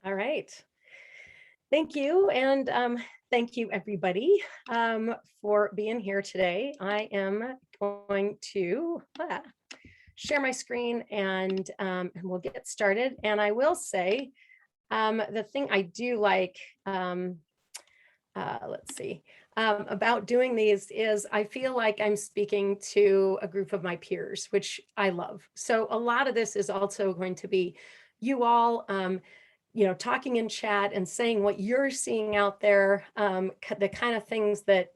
All right. Thank you. And thank you, everybody, for being here today. I am going to share my screen and we'll get started. And I will say the thing I do like, let's see, about doing these is I feel like I'm speaking to a group of my peers, which I love. So a lot of this is also going to be you all talking in chat and saying what you're seeing out there, the kind of things that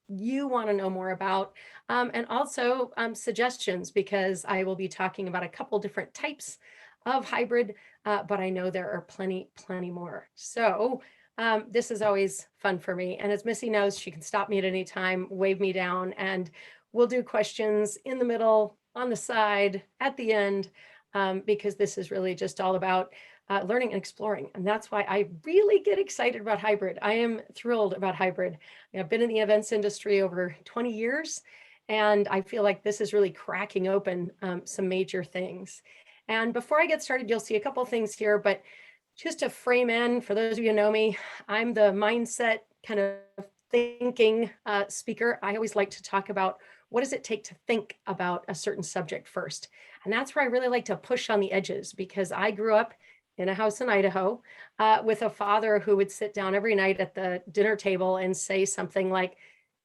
you want to know more about, and also suggestions, because I will be talking about a couple different types of hybrid, but I know there are plenty more. So this is always fun for me. And as Missy knows, she can stop me at any time, wave me down, and we'll do questions in the middle, on the side, at the end, because this is really just all about learning and exploring. And that's why I really get excited about hybrid. I am thrilled about hybrid. I've been in the events industry over 20 years, and I feel like this is really cracking open some major things. And before I get started, you'll see a couple of things here, but just to frame in, for those of you who know me, I'm the mindset kind of thinking speaker. I always like to talk about what does it take to think about a certain subject first. And that's where I really like to push on the edges, because I grew up in a house in Idaho with a father who would sit down every night at the dinner table and say something like,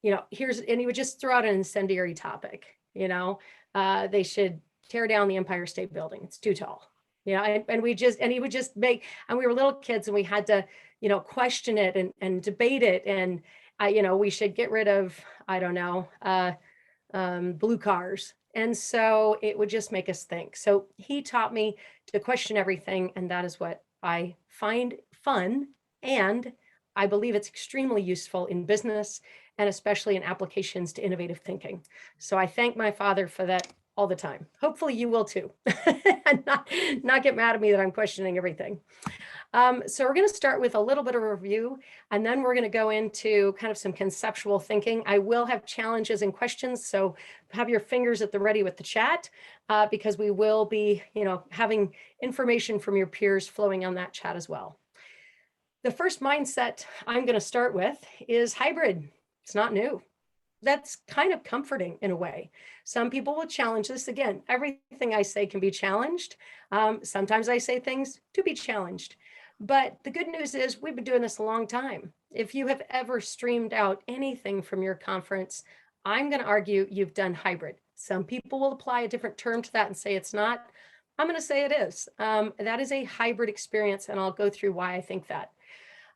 and he would just throw out an incendiary topic, they should tear down the Empire State Building. It's too tall. And he would just and we were little kids and we had to, question it and debate it. And, we should get rid of, I don't know, blue cars. And so it would just make us think. So he taught me to question everything. And that is what I find fun. And I believe it's extremely useful in business and especially in applications to innovative thinking. So I thank my father for that all the time. Hopefully you will too, and not get mad at me that I'm questioning everything. So we're going to start with a little bit of a review, and then we're going to go into kind of some conceptual thinking. I will have challenges and questions, so have your fingers at the ready with the chat, because we will be, having information from your peers flowing on that chat as well. The first mindset I'm going to start with is hybrid. It's not new. That's kind of comforting in a way. Some people will challenge this. Again, everything I say can be challenged. Sometimes I say things to be challenged. But the good news is we've been doing this a long time. If you have ever streamed out anything from your conference, I'm going to argue you've done hybrid. Some people will apply a different term to that and say it's not. I'm going to say it is. That is a hybrid experience, and I'll go through why I think that.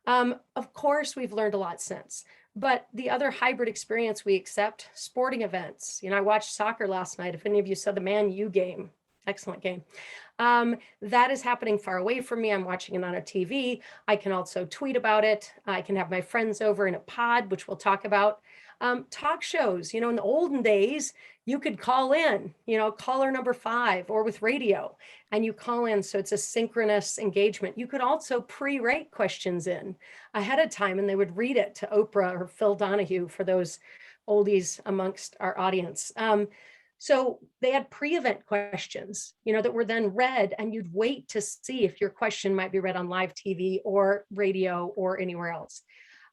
Of course, we've learned a lot since. But the other hybrid experience we accept, sporting events. I watched soccer last night. If any of you saw the Man U game, excellent game. That is happening far away from me. I'm watching it on a TV. I can also tweet about it. I can have my friends over in a pod, which we'll talk about. Talk shows, in the olden days, you could call in, caller number 5, or with radio, and you call in. So it's a synchronous engagement. You could also pre-write questions in ahead of time, and they would read it to Oprah or Phil Donahue for those oldies amongst our audience. So they had pre-event questions, that were then read, and you'd wait to see if your question might be read on live TV or radio or anywhere else.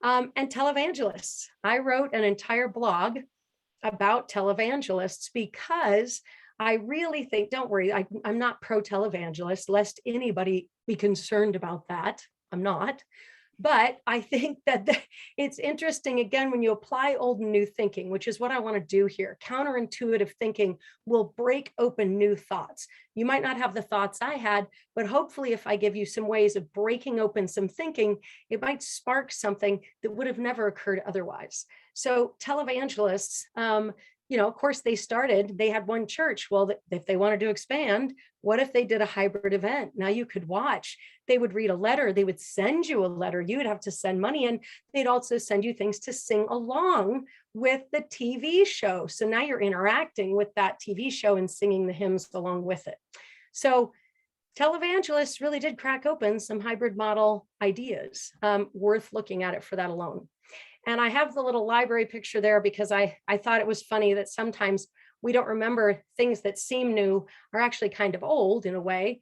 And televangelists. I wrote an entire blog about televangelists because I really think, don't worry, I'm not pro televangelist, lest anybody be concerned about that. I'm not. But I think that it's interesting, again, when you apply old and new thinking, which is what I want to do here. Counterintuitive thinking will break open new thoughts. You might not have the thoughts I had, but hopefully if I give you some ways of breaking open some thinking, it might spark something that would have never occurred otherwise. So televangelists, of course, they had one church. Well, if they wanted to expand, what if they did a hybrid event? Now you could watch. They would read a letter. They would send you a letter. You would have to send money, and they'd also send you things to sing along with the TV show. So now you're interacting with that TV show and singing the hymns along with it. So televangelists really did crack open some hybrid model ideas, worth looking at it for that alone. And I have the little library picture there because I thought it was funny that sometimes we don't remember things that seem new are actually kind of old in a way.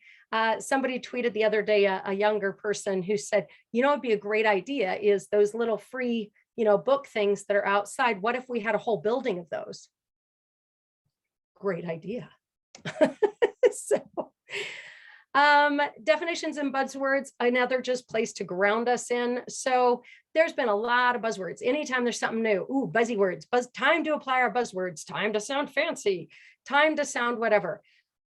Somebody tweeted the other day, a younger person who said, it'd be a great idea is those little free, book things that are outside. What if we had a whole building of those? Great idea. So, definitions and buzzwords, another just place to ground us in. So there's been a lot of buzzwords. Anytime there's something new, buzzy words, time to apply our buzzwords, time to sound fancy, time to sound whatever.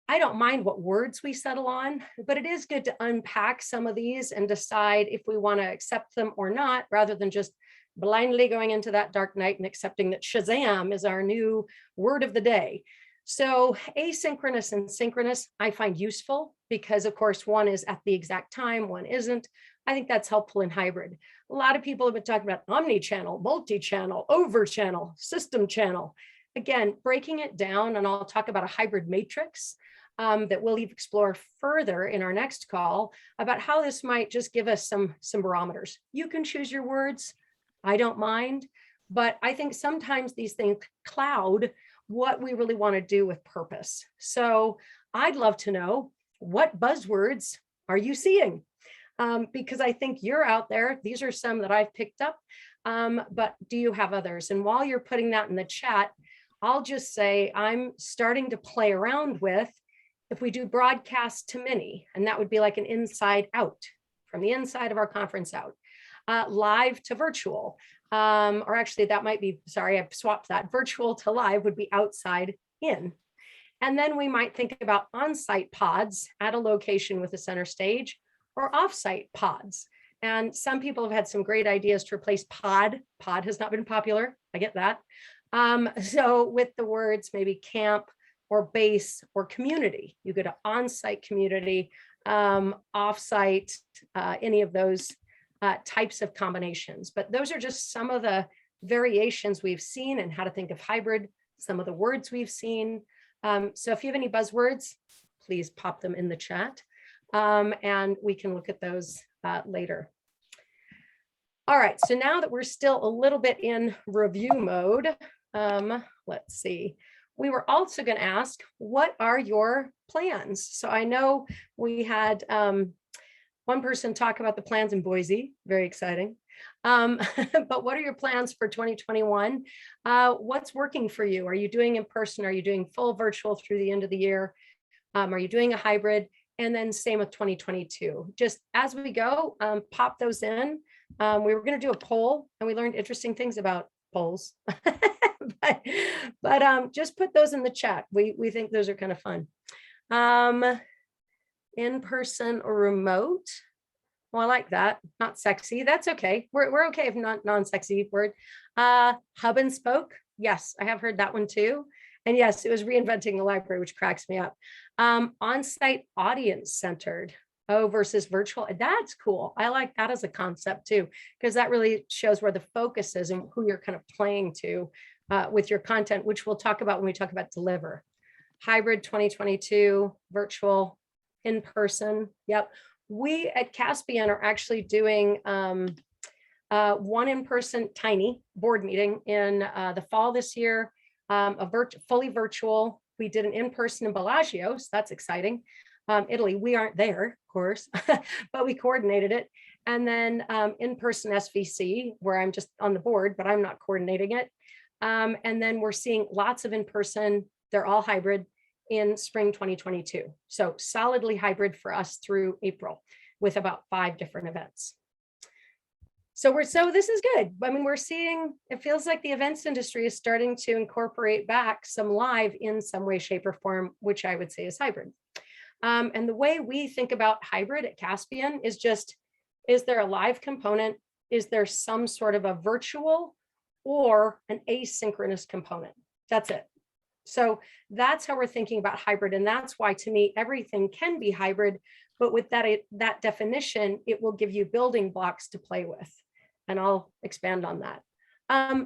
I don't mind what words we settle on, but it is good to unpack some of these and decide if we want to accept them or not, rather than just blindly going into that dark night and accepting that Shazam is our new word of the day. So asynchronous and synchronous, I find useful because, of course, one is at the exact time, one isn't. I think that's helpful in hybrid. A lot of people have been talking about omni-channel, multi-channel, over-channel, system channel. Again, breaking it down, and I'll talk about a hybrid matrix that we'll explore further in our next call about how this might just give us some barometers. You can choose your words. I don't mind, but I think sometimes these things cloud what we really want to do with purpose. So I'd love to know, what buzzwords are you seeing? Because I think you're out there. These are some that I've picked up, but do you have others? And while you're putting that in the chat, I'll just say I'm starting to play around with, if we do broadcast to many, and that would be like an inside out, from the inside of our conference out, live to virtual. Or actually that might be, sorry, I've swapped that. Virtual to live would be outside in. And then we might think about on-site pods at a location with a center stage, or off-site pods. And some people have had some great ideas to replace pod. Pod has not been popular. I get that. So with the words maybe camp or base or community, you go to on-site community, off-site, any of those types of combinations. But those are just some of the variations we've seen and how to think of hybrid, some of the words we've seen. So if you have any buzzwords, please pop them in the chat, and we can look at those later. All right, so now that we're still a little bit in review mode, let's see. We were also going to ask, what are your plans? So I know we had one person talk about the plans in Boise, very exciting. But what are your plans for 2021? What's working for you? Are you doing in person? Are you doing full virtual through the end of the year? Are you doing a hybrid? And then same with 2022. Just as we go, pop those in. We were going to do a poll, and we learned interesting things about polls. but just put those in the chat. We think those are kind of fun. In person or remote. Well, I like that. Not sexy. That's okay. We're okay if not non-sexy word. Hub and spoke. Yes, I have heard that one too. And yes, it was reinventing the library, which cracks me up. On-site audience centered. Oh, versus virtual. That's cool. I like that as a concept too, because that really shows where the focus is and who you're kind of playing to with your content, which we'll talk about when we talk about deliver. Hybrid 2022, virtual, in person. Yep. We at Caspian are actually doing one in-person tiny board meeting in the fall this year, fully virtual. We did an in-person in Bellagio, so that's exciting. Italy, we aren't there, of course, but we coordinated it. And then in-person SVC, where I'm just on the board, but I'm not coordinating it. And then we're seeing lots of in-person, they're all hybrid, in spring 2022. So solidly hybrid for us through April with about 5 different events. So this is good. I mean, we're seeing, it feels like the events industry is starting to incorporate back some live in some way, shape, or form, which I would say is hybrid. And the way we think about hybrid at Caspian is just, is there a live component? Is there some sort of a virtual or an asynchronous component? That's it. So that's how we're thinking about hybrid. And that's why, to me, everything can be hybrid, but with that definition, it will give you building blocks to play with. And I'll expand on that.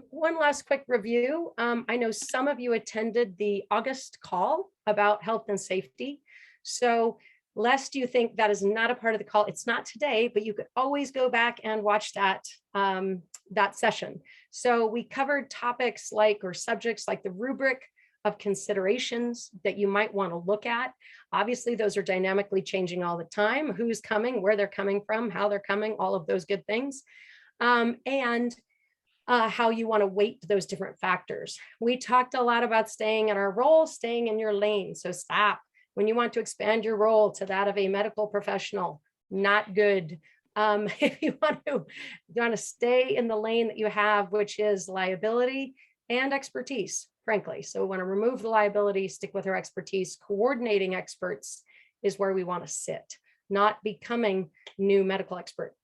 One last quick review. I know some of you attended the August call about health and safety. So lest you think that is not a part of the call, it's not today, but you could always go back and watch that, that session. So we covered topics like, or subjects like the rubric, of considerations that you might want to look at. Obviously, those are dynamically changing all the time. Who's coming, where they're coming from, how they're coming, all of those good things. And how you want to weight those different factors. We talked a lot about staying in our role, staying in your lane. So stop when you want to expand your role to that of a medical professional. Not good. If you want to stay in the lane that you have, which is liability and expertise, frankly. So we want to remove the liability, stick with our expertise. Coordinating experts is where we want to sit, not becoming new medical expert.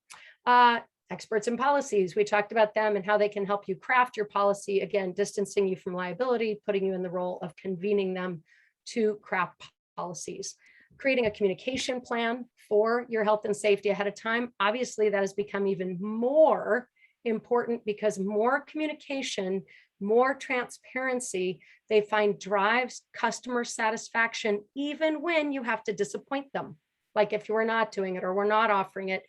Experts in policies, we talked about them and how they can help you craft your policy, again, distancing you from liability, putting you in the role of convening them to craft policies. Creating a communication plan for your health and safety ahead of time. Obviously, that has become even more important because more communication, more transparency, they find drives customer satisfaction, even when you have to disappoint them. Like if you're not doing it or we're not offering it,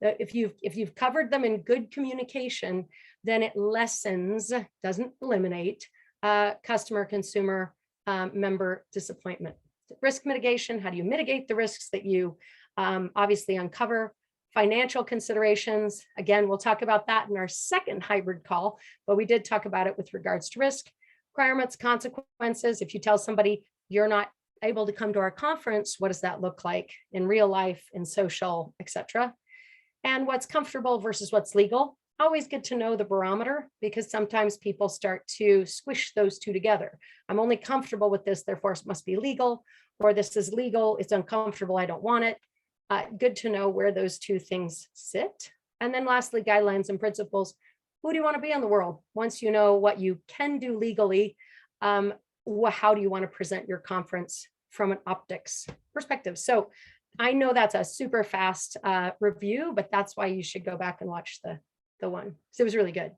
if you've covered them in good communication, then it lessens, doesn't eliminate customer, consumer, member disappointment. Risk mitigation, how do you mitigate the risks that you obviously uncover? Financial considerations, again, we'll talk about that in our second hybrid call, but we did talk about it with regards to risk, requirements, consequences. If you tell somebody you're not able to come to our conference, what does that look like in real life, in social, etc.? And what's comfortable versus what's legal. Always good to know the barometer because sometimes people start to squish those two together. I'm only comfortable with this, therefore it must be legal, or this is legal, it's uncomfortable, I don't want it. Good to know where those two things sit. And then lastly, guidelines and principles. Who do you want to be in the world? Once you know what you can do legally, how do you want to present your conference from an optics perspective? So I know that's a super fast review, but that's why you should go back and watch the one. So it was really good.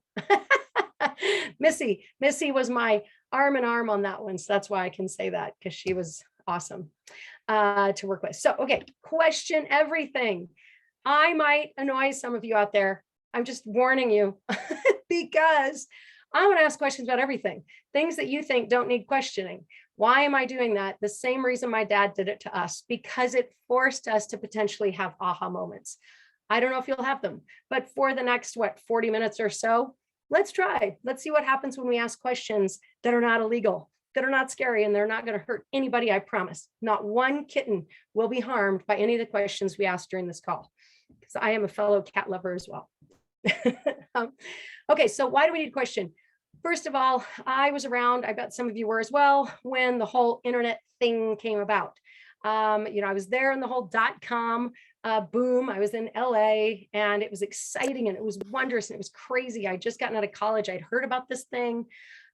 Missy was my arm in arm on that one. So that's why I can say that, because she was awesome to work with. So, okay, question everything. I might annoy some of you out there. I'm just warning you because I'm going to ask questions about everything. Things that you think don't need questioning. Why am I doing that? The same reason my dad did it to us, because it forced us to potentially have aha moments. I don't know if you'll have them, but for the next, 40 minutes or so, let's try. Let's see what happens when we ask questions that are not illegal, that are not scary, and they're not going to hurt anybody, I promise. Not one kitten will be harmed by any of the questions we ask during this call, because I am a fellow cat lover as well. Okay, so why do we need a question? First of all, I was around, I bet some of you were as well, when the whole internet thing came about. I was there in the whole .com boom. I was in LA and it was exciting and it was wondrous and it was crazy. I'd just gotten out of college. I'd heard about this thing.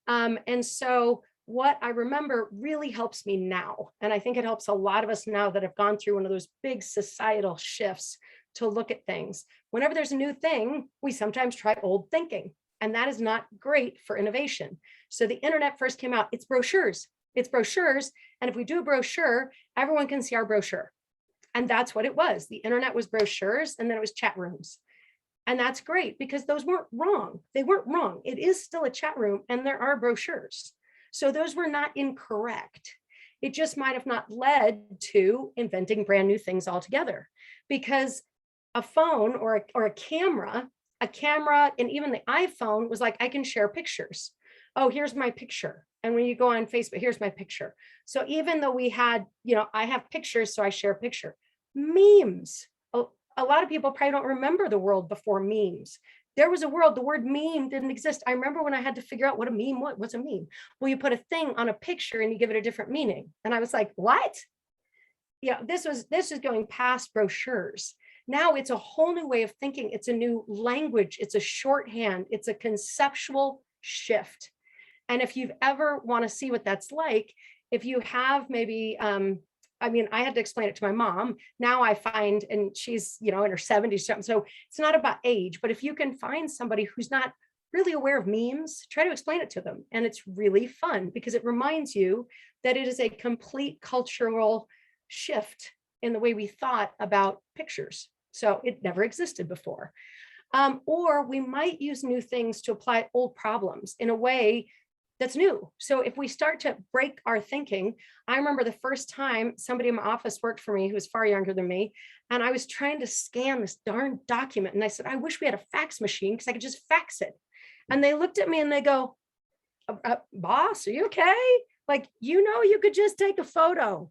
And so what I remember really helps me now. And I think it helps a lot of us now that have gone through one of those big societal shifts to look at things. Whenever there's a new thing, we sometimes try old thinking. And that is not great for innovation. So the internet first came out, it's brochures. It's brochures. And if we do a brochure, everyone can see our brochure. And that's what it was. The internet was brochures and then it was chat rooms. And that's great because those weren't wrong. They weren't wrong. It is still a chat room and there are brochures. So those were not incorrect. It just might have not led to inventing brand new things altogether, because a phone or a camera, and even the iPhone was like, I can share pictures. Oh, here's my picture. And when you go on Facebook, here's my picture. So even though we had, I have pictures, so I share a picture. Memes. A lot of people probably don't remember the world before memes. There was a world, the word meme didn't exist. I remember when I had to figure out what a meme was. What's a meme? Well, you put a thing on a picture and you give it a different meaning. And I was like, what? This is going past brochures. Now it's a whole new way of thinking. It's a new language. It's a shorthand. It's a conceptual shift. And if you've ever want to see what that's like, if you have maybe, I had to explain it to my mom. Now I find, and she's, in her 70s, something. So it's not about age, but if you can find somebody who's not really aware of memes, try to explain it to them. And it's really fun because it reminds you that it is a complete cultural shift in the way we thought about pictures. So it never existed before. Or we might use new things to apply old problems in a way that's new. So if we start to break our thinking, I remember the first time somebody in my office worked for me who was far younger than me, and I was trying to scan this darn document. And I said, I wish we had a fax machine because I could just fax it. And they looked at me and they go, boss, are you okay? Like, you could just take a photo.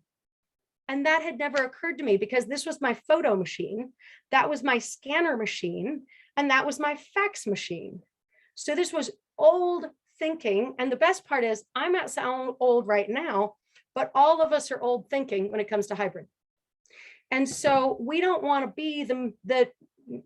And that had never occurred to me because this was my photo machine. That was my scanner machine. And that was my fax machine. So this was old thinking. And the best part is I'm not sound old right now, but all of us are old thinking when it comes to hybrid. And so we don't want to be the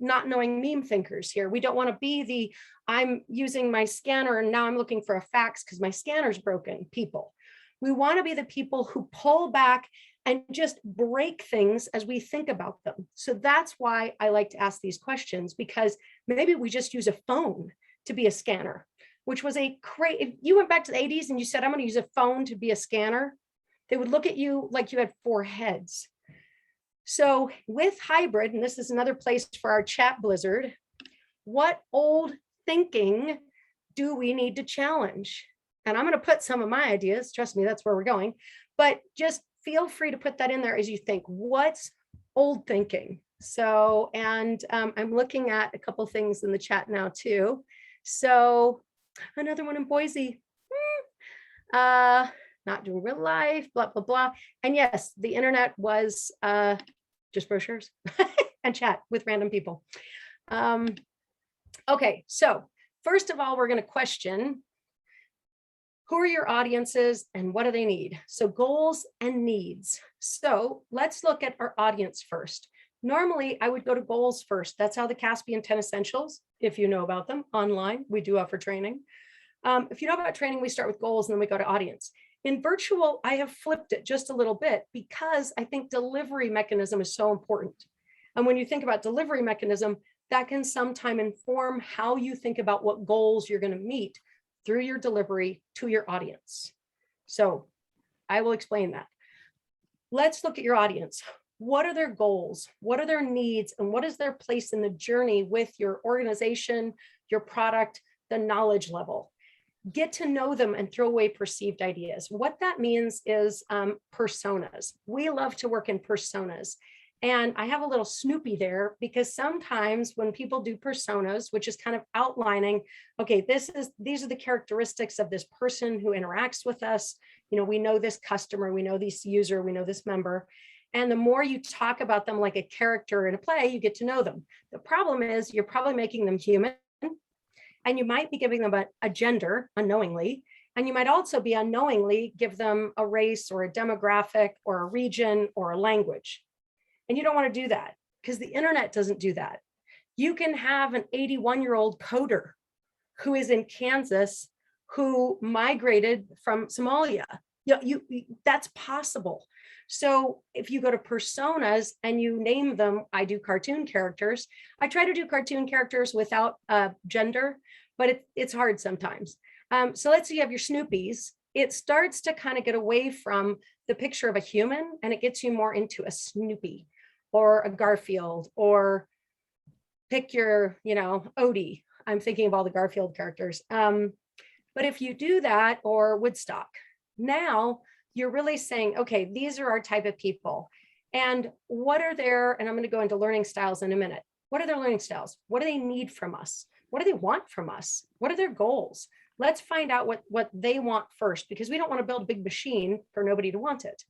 not knowing meme thinkers here. We don't want to be the I'm using my scanner and now I'm looking for a fax because my scanner's broken people. We want to be the people who pull back and just break things as we think about them. So that's why I like to ask these questions, because maybe we just use a phone to be a scanner, which was a crazy. If you went back to the 80s and you said, I'm going to use a phone to be a scanner, they would look at you like you had 4 heads. So with hybrid, and this is another place for our chat blizzard, what old thinking do we need to challenge? And I'm going to put some of my ideas, trust me, that's where we're going, but just feel free to put that in there as you think, what's old thinking? So, and I'm looking at a couple things in the chat now too. So another one in Boise, not doing real life, blah, blah, blah. And yes, the internet was just brochures and chat with random people. Okay, so first of all, we're going to question, who are your audiences and what do they need? So goals and needs. So let's look at our audience first. Normally, I would go to goals first. That's how the Caspian 10 Essentials, if you know about them online, we do offer training. If you know about training, we start with goals and then we go to audience. In virtual, I have flipped it just a little bit because I think delivery mechanism is so important. And when you think about delivery mechanism, that can sometimes inform how you think about what goals you're going to meet through your delivery to your audience. So I will explain that. Let's look at your audience. What are their goals? What are their needs? And what is their place in the journey with your organization, your product, the knowledge level? Get to know them and throw away perceived ideas. What that means is personas. We love to work in personas. And I have a little Snoopy there because sometimes when people do personas, which is kind of outlining, okay, these are the characteristics of this person who interacts with us. We know this customer, we know this user, we know this member. And the more you talk about them like a character in a play, you get to know them. The problem is you're probably making them human, and you might be giving them a gender unknowingly. And you might also be unknowingly give them a race or a demographic or a region or a language. And you don't want to do that because the internet doesn't do that. You can have an 81-year-old coder who is in Kansas who migrated from Somalia. That's possible. So if you go to personas and you name them, I do cartoon characters. I try to do cartoon characters without gender, but it's hard sometimes. So let's say you have your Snoopies. It starts to kind of get away from the picture of a human and it gets you more into a Snoopy or a Garfield, or pick your, Odie. I'm thinking of all the Garfield characters. But if you do that, or Woodstock, now you're really saying, okay, these are our type of people. And what are their, and I'm going to go into learning styles in a minute. What are their learning styles? What do they need from us? What do they want from us? What are their goals? Let's find out what they want first, because we don't want to build a big machine for nobody to want it.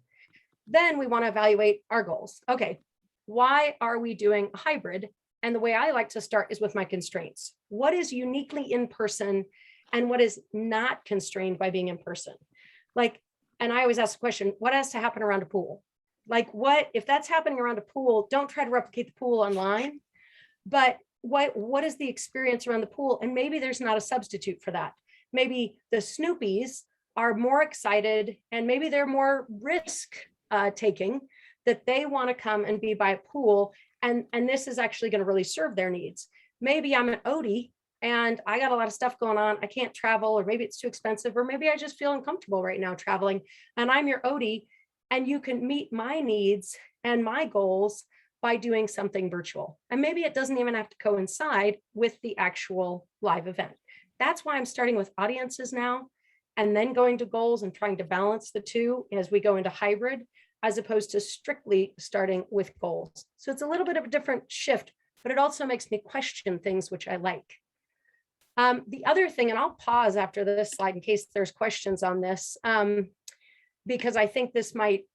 Then we want to evaluate our goals. Okay, why are we doing a hybrid? And the way I like to start is with my constraints. What is uniquely in person and what is not constrained by being in person? And I always ask the question, what has to happen around a pool? If that's happening around a pool, don't try to replicate the pool online, but what is the experience around the pool? And maybe there's not a substitute for that. Maybe the Snoopies are more excited and maybe they're more risk taking, that they want to come and be by a pool. And this is actually going to really serve their needs. Maybe I'm an Odie and I got a lot of stuff going on. I can't travel, or maybe it's too expensive, or maybe I just feel uncomfortable right now traveling, and I'm your Odie, and you can meet my needs and my goals by doing something virtual. And maybe it doesn't even have to coincide with the actual live event. That's why I'm starting with audiences now. and then going to goals and trying to balance the two as we go into hybrid, as opposed to strictly starting with goals. So it's a little bit of a different shift, but it also makes me question things, which I like. The other thing, and I'll pause after this slide in case there's questions on this, because I think this might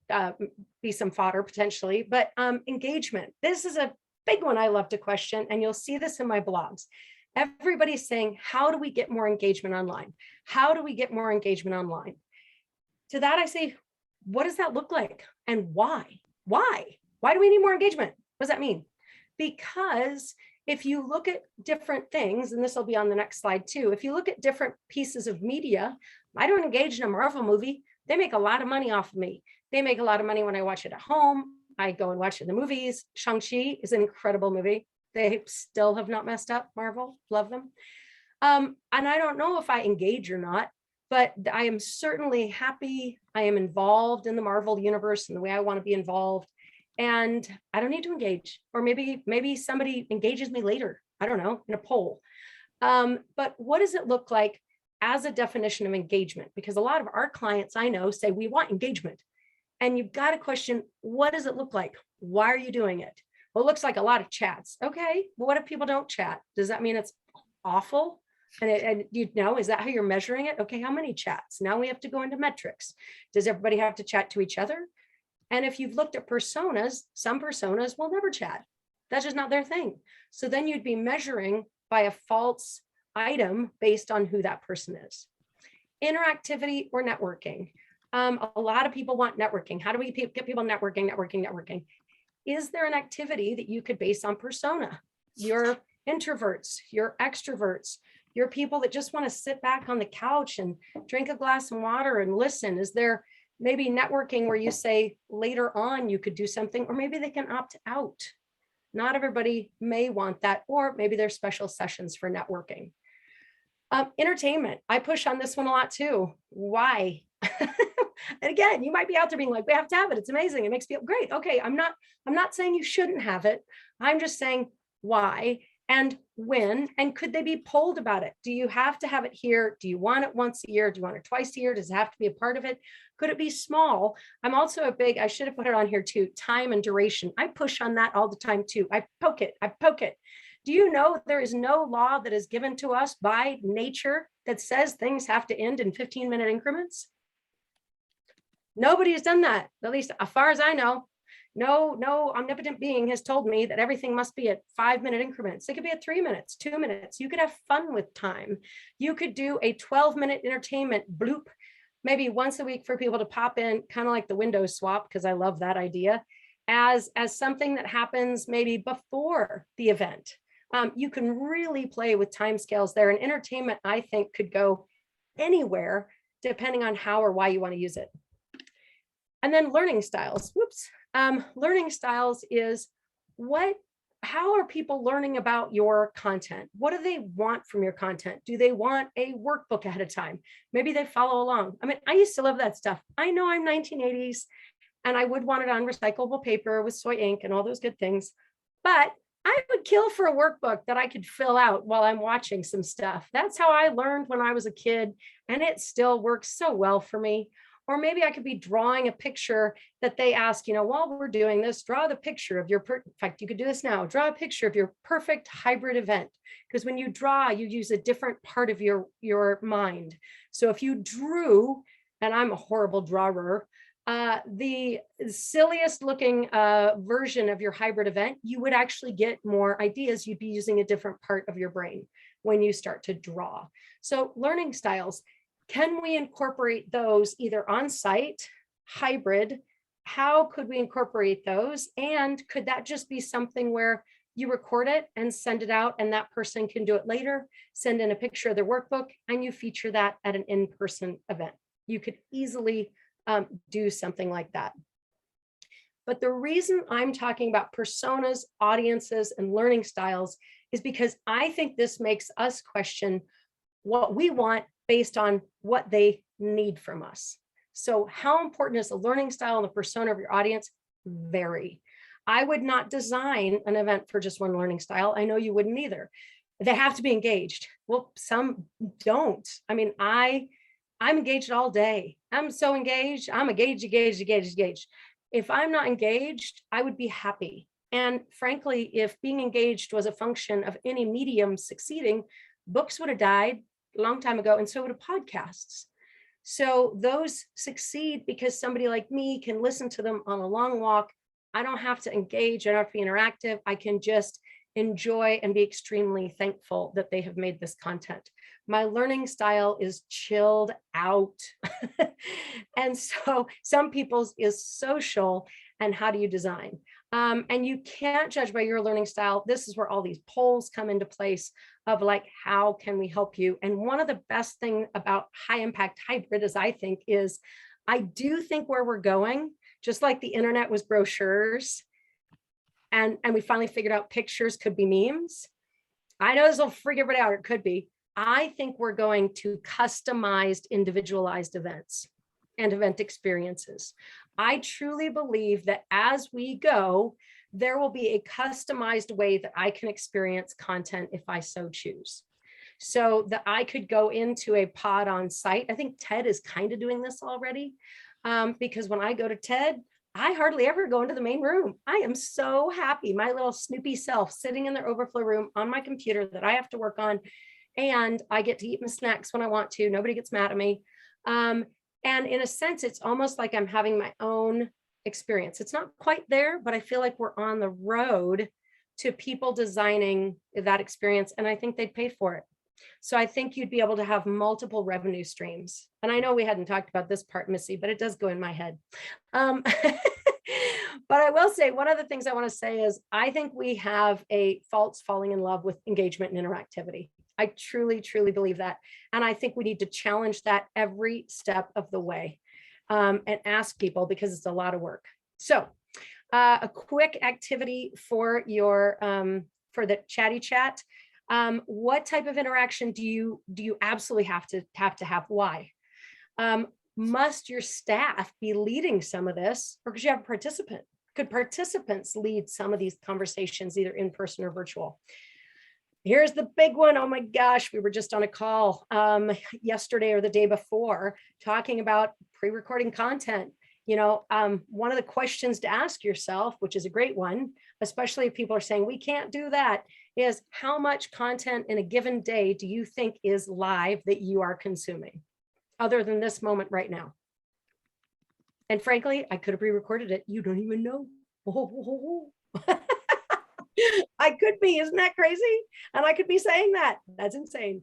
be some fodder potentially, but engagement. This is a big one I love to question, and you'll see this in my blogs. Everybody's saying, how do we get more engagement online? How do we get more engagement online? To that, I say, what does that look like? And why? Why? Why do we need more engagement? What does that mean? Because if you look at different things, and this will be on the next slide too, if you look at different pieces of media, I don't engage in a Marvel movie. They make a lot of money off of me. They make a lot of money when I watch it at home. I go and watch it in the movies. Shang-Chi is an incredible movie. They still have not messed up, Marvel, love them. And I don't know if I engage or not, but I am certainly happy. I am involved in the Marvel universe in the way I want to be involved. And I don't need to engage, or maybe somebody engages me later. I don't know, in a poll. But what does it look like as a definition of engagement? Because a lot of our clients I know say we want engagement. And you've got to question, what does it look like? Why are you doing it? Well, it looks like a lot of chats. Okay, well, what if people don't chat? Does that mean it's awful? And you know, is that how you're measuring it? Okay, how many chats? Now we have to go into metrics. Does everybody have to chat to each other? And if you've looked at personas, some personas will never chat. That's just not their thing. So then you'd be measuring by a false item based on who that person is. Interactivity or networking. A lot of people want networking. How do we get people networking? Is there an activity that you could base on persona? Your introverts, your extroverts, your people that just want to sit back on the couch and drink a glass of water and listen. Is there maybe networking where you say later on you could do something, or maybe they can opt out? Not everybody may want that, or maybe there's special sessions for networking. Entertainment, I push on this one a lot too. Why? And again, you might be out there being like, we have to have it. It's amazing. It makes me feel great. Okay, I'm not saying you shouldn't have it. I'm just saying why and when, and could they be polled about it? Do you have to have it here? Do you want it once a year? Do you want it twice a year? Does it have to be a part of it? Could it be small? I'm also a big, I should have put it on here too, time and duration. I push on that all the time too. I poke it. Do you know there is no law that is given to us by nature that says things have to end in 15-minute increments? Nobody has done that, at least as far as I know. No omnipotent being has told me that everything must be at 5-minute increments. It could be at 3 minutes, 2 minutes. You could have fun with time. You could do a 12-minute entertainment bloop, maybe once a week for people to pop in, kind of like the Windows swap, because I love that idea, as something that happens maybe before the event. You can really play with timescales there, and entertainment, I think, could go anywhere depending on how or why you want to use it. And then learning styles. Learning styles is how are people learning about your content? What do they want from your content? Do they want a workbook ahead of time? Maybe they follow along. I mean, I used to love that stuff. I know I'm 1980s and I would want it on recyclable paper with soy ink and all those good things, but I would kill for a workbook that I could fill out while I'm watching some stuff. That's how I learned when I was a kid, and it still works so well for me. Or maybe I could be drawing a picture that they ask, while we're doing this, draw the picture of in fact, you could do this now, draw a picture of your perfect hybrid event. Because when you draw, you use a different part of your mind. So if you drew, and I'm a horrible drawer, the silliest looking version of your hybrid event, you would actually get more ideas. You'd be using a different part of your brain when you start to draw. So learning styles, can we incorporate those either on site, hybrid? How could we incorporate those? And could that just be something where you record it and send it out, and that person can do it later, send in a picture of their workbook, and you feature that at an in-person event? You could easily do something like that. But the reason I'm talking about personas, audiences, and learning styles is because I think this makes us question what we want based on what they need from us. So how important is the learning style and the persona of your audience? Vary. I would not design an event for just one learning style. I know you wouldn't either. They have to be engaged. Well, some don't. I mean, I I'm engaged all day. I'm so engaged. I'm engaged. If I'm not engaged, I would be happy. And frankly, if being engaged was a function of any medium succeeding, books would have died a long time ago, and so would have podcasts. So those succeed because somebody like me can listen to them on a long walk. I don't have to engage, I don't have to be interactive. I can just enjoy and be extremely thankful that they have made this content. My learning style is chilled out. And so some people's is social. And how do you design? And you can't judge by your learning style. This is where all these polls come into place of like, how can we help you? And one of the best thing about high impact hybrid, as I think, is I do think where we're going, just like the internet was brochures, and we finally figured out pictures could be memes. I know this will freak everybody out. It could be. I think we're going to customized, individualized events and event experiences. I truly believe that as we go, there will be a customized way that I can experience content if I so choose. So that I could go into a pod on site. I think TED is kind of doing this already, because when I go to TED, I hardly ever go into the main room. I am so happy, my little snoopy self sitting in their overflow room on my computer that I have to work on, and I get to eat my snacks when I want to. Nobody gets mad at me. And in a sense, it's almost like I'm having my own experience. It's not quite there, but I feel like we're on the road to people designing that experience, and I think they'd pay for it. So I think you'd be able to have multiple revenue streams. And I know we hadn't talked about this part, Missy, but it does go in my head. But I will say, one of the things I want to say is I think we have a false falling in love with engagement and interactivity. I truly, truly believe that. And I think we need to challenge that every step of the way, and ask people, because it's a lot of work. So a quick activity for your for the chatty chat. What type of interaction do you absolutely have to have? Why? Must your staff be leading some of this, or could you have a participant? Could participants lead some of these conversations, either in person or virtual? Here's the big one. Oh my gosh, we were just on a call yesterday or the day before talking about pre-recording content. One of the questions to ask yourself, which is a great one, especially if people are saying we can't do that, is how much content in a given day do you think is live that you are consuming, other than this moment right now? And frankly, I could have pre-recorded it. You don't even know. I could be, isn't that crazy? And I could be saying that. That's insane.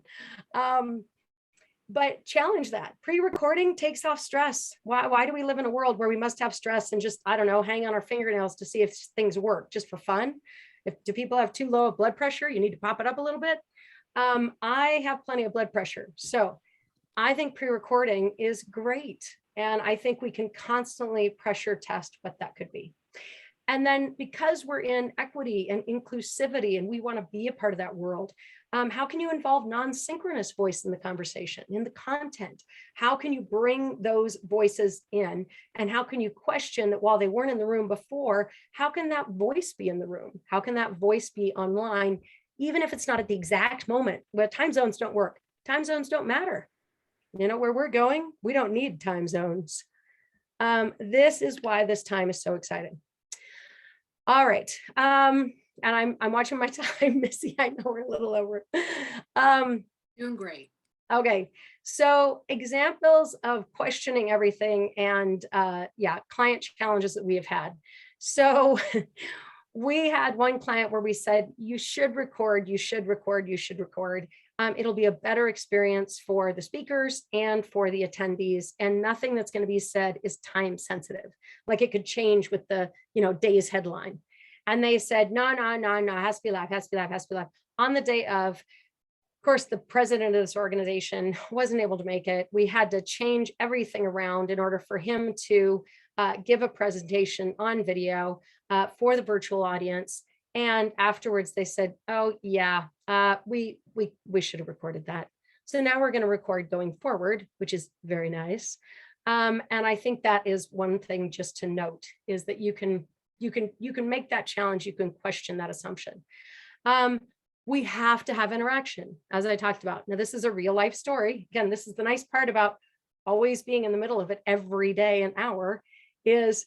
But challenge that. Pre-recording takes off stress. Why do we live in a world where we must have stress and just, I don't know, hang on our fingernails to see if things work just for fun? Do people have too low of blood pressure? You need to pop it up a little bit. I have plenty of blood pressure. So I think pre-recording is great. And I think we can constantly pressure test what that could be. And then because we're in equity and inclusivity and we want to be a part of that world, how can you involve non-synchronous voice in the conversation, in the content? How can you bring those voices in? And how can you question that while they weren't in the room before, how can that voice be in the room? How can that voice be online, even if it's not at the exact moment? Where time zones don't work. Time zones don't matter. Where we're going, we don't need time zones. This is why this time is so exciting. All right. And I'm watching my time, Missy. I know we're a little over. Doing great. Okay. So examples of questioning everything and client challenges that we have had. So we had one client where we said, you should record. It'll be a better experience for the speakers and for the attendees, and nothing that's going to be said is time sensitive. Like it could change with the, day's headline. And they said, no, has to be live. On the day of course, the president of this organization wasn't able to make it. We had to change everything around in order for him to give a presentation on video for the virtual audience. And afterwards they said, oh yeah, we should have recorded that. So now we're going to record going forward, which is very nice. And I think that is one thing just to note, is that you can make that challenge. You can question that assumption. We have to have interaction, as I talked about. Now, this is a real life story. Again, this is the nice part about always being in the middle of it every day, an hour, is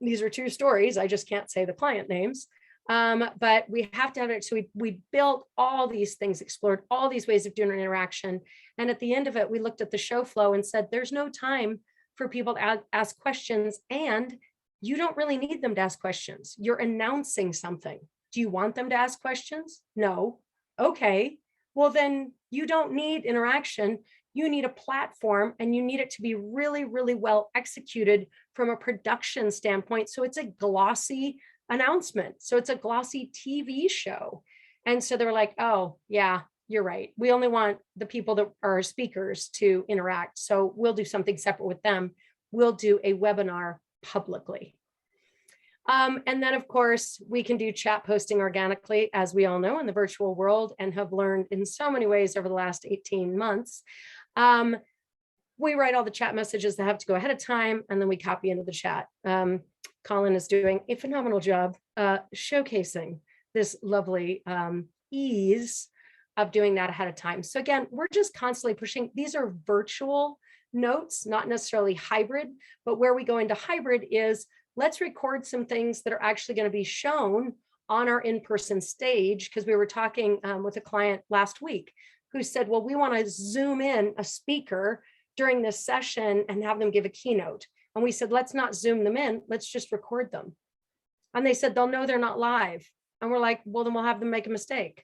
these are true stories. I just can't say the client names. But we have to have it. So we built all these things, explored all these ways of doing an interaction. And at the end of it, we looked at the show flow and said, there's no time for people to ask questions. And you don't really need them to ask questions. You're announcing something. Do you want them to ask questions? No. Okay. Well, then you don't need interaction. You need a platform and you need it to be really, really well executed from a production standpoint. So it's a glossy announcement. So it's a glossy TV show. And so they were like, oh, yeah, you're right. We only want the people that are speakers to interact. So we'll do something separate with them. We'll do a webinar publicly. And then, of course, we can do chat posting organically, as we all know, in the virtual world and have learned in so many ways over the last 18 months. We write all the chat messages that have to go ahead of time, and then we copy into the chat. Colin is doing a phenomenal job showcasing this lovely ease of doing that ahead of time. So again, we're just constantly pushing. These are virtual notes, not necessarily hybrid, but where we go into hybrid is let's record some things that are actually going to be shown on our in-person stage, because we were talking with a client last week who said, well, we want to zoom in a speaker during this session and have them give a keynote. And we said, let's not zoom them in, let's just record them. And they said, they'll know they're not live. And we're like, well, then we'll have them make a mistake.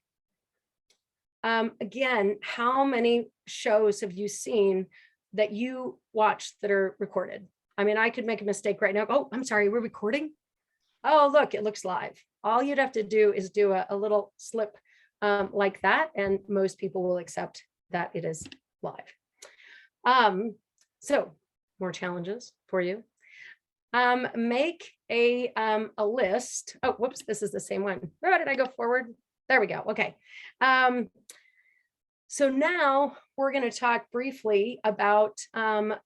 Again, how many shows have you seen that you watch that are recorded? I mean, I could make a mistake right now. Oh, I'm sorry, we're recording. Oh, look, it looks live. All you'd have to do is do a little slip like that, and most people will accept that it is live. So more challenges for you. Make a list. Oh, whoops, this is the same one. Where did I go forward? There we go. Okay. So now we're going to talk briefly about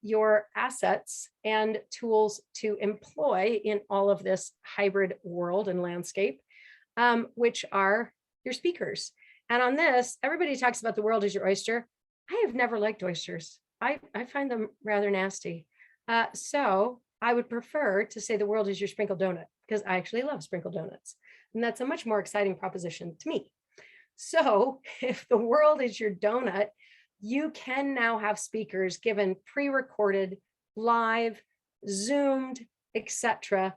your assets and tools to employ in all of this hybrid world and landscape, which are your speakers. And on this, everybody talks about the world as your oyster. I have never liked oysters. I find them rather nasty. So I would prefer to say the world is your sprinkled donut, because I actually love sprinkled donuts. And that's a much more exciting proposition to me. So if the world is your donut, you can now have speakers given pre-recorded, live, Zoomed, etc.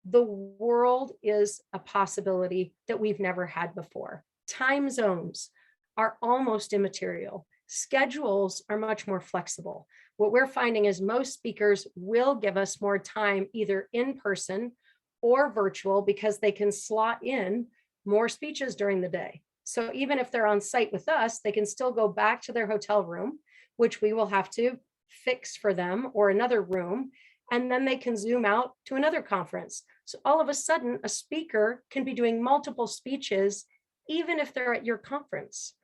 The world is a possibility that we've never had before. Time zones are almost immaterial. Schedules are much more flexible. What we're finding is most speakers will give us more time either in person or virtual, because they can slot in more speeches during the day. So even if they're on site with us, they can still go back to their hotel room, which we will have to fix for them, or another room, and then they can zoom out to another conference. So all of a sudden, a speaker can be doing multiple speeches, even if they're at your conference.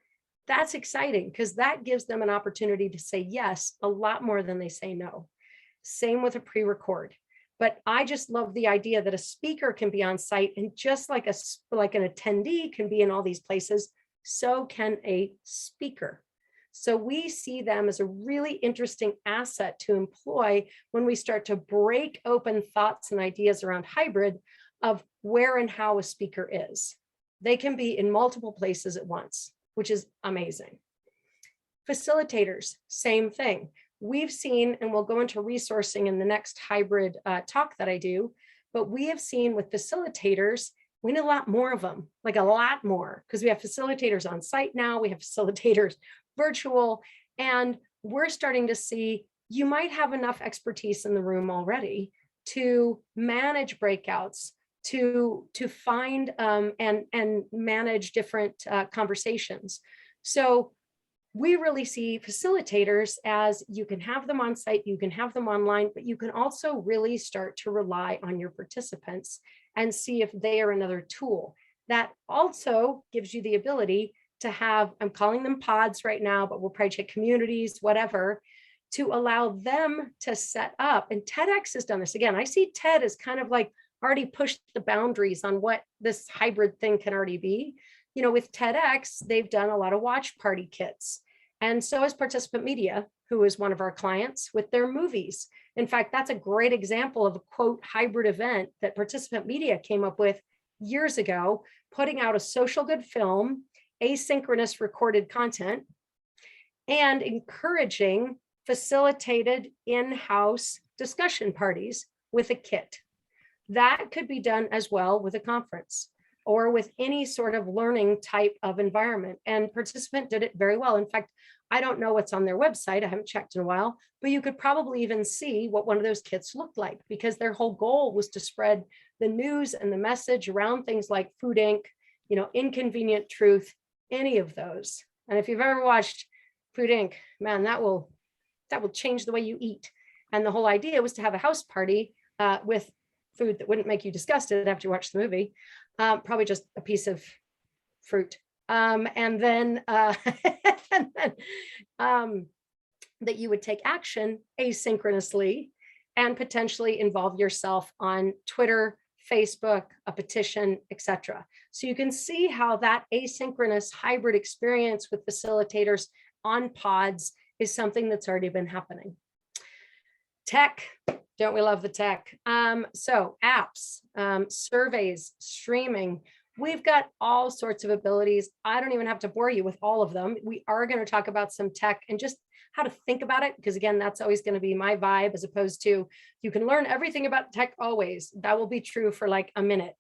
That's exciting, because that gives them an opportunity to say yes a lot more than they say no. Same with a pre-record. But I just love the idea that a speaker can be on site, and just like an attendee can be in all these places, so can a speaker. So we see them as a really interesting asset to employ when we start to break open thoughts and ideas around hybrid of where and how a speaker is. They can be in multiple places at once, which is amazing. Facilitators, same thing. We've seen, and we'll go into resourcing in the next hybrid talk that I do, but we have seen with facilitators, we need a lot more of them, like a lot more, because we have facilitators on site now, we have facilitators virtual, and we're starting to see you might have enough expertise in the room already to manage breakouts, to find and manage different conversations. So we really see facilitators as you can have them on site, you can have them online, but you can also really start to rely on your participants and see if they are another tool. That also gives you the ability to have, I'm calling them pods right now, but we'll probably check communities, whatever, to allow them to set up. And TEDx has done this. Again, I see TED as kind of like already pushed the boundaries on what this hybrid thing can already be. You know, with TEDx, they've done a lot of watch party kits. And so has participant media. who is one of our clients, with their movies. In fact, that's a great example of a quote hybrid event that Participant Media came up with years ago, putting out a social good film, asynchronous recorded content, and encouraging facilitated in-house discussion parties with a kit. That could be done as well with a conference or with any sort of learning type of environment. And Participant did it very well. In fact, I don't know what's on their website. I haven't checked in a while, but you could probably even see what one of those kits looked like, because their whole goal was to spread the news and the message around things like Food Inc., Inconvenient Truth, any of those. And if you've ever watched Food Inc., man, that will change the way you eat. And the whole idea was to have a house party with food that wouldn't make you disgusted after you watch the movie, probably just a piece of fruit. And then, that you would take action asynchronously and potentially involve yourself on Twitter, Facebook, a petition, etc. So you can see how that asynchronous hybrid experience with facilitators on pods is something that's already been happening. Tech, don't we love the tech? So apps, surveys, streaming, we've got all sorts of abilities. I don't even have to bore you with all of them. We are going to talk about some tech and just how to think about it, because again, that's always going to be my vibe, as opposed to you can learn everything about tech always. That will be true for like a minute.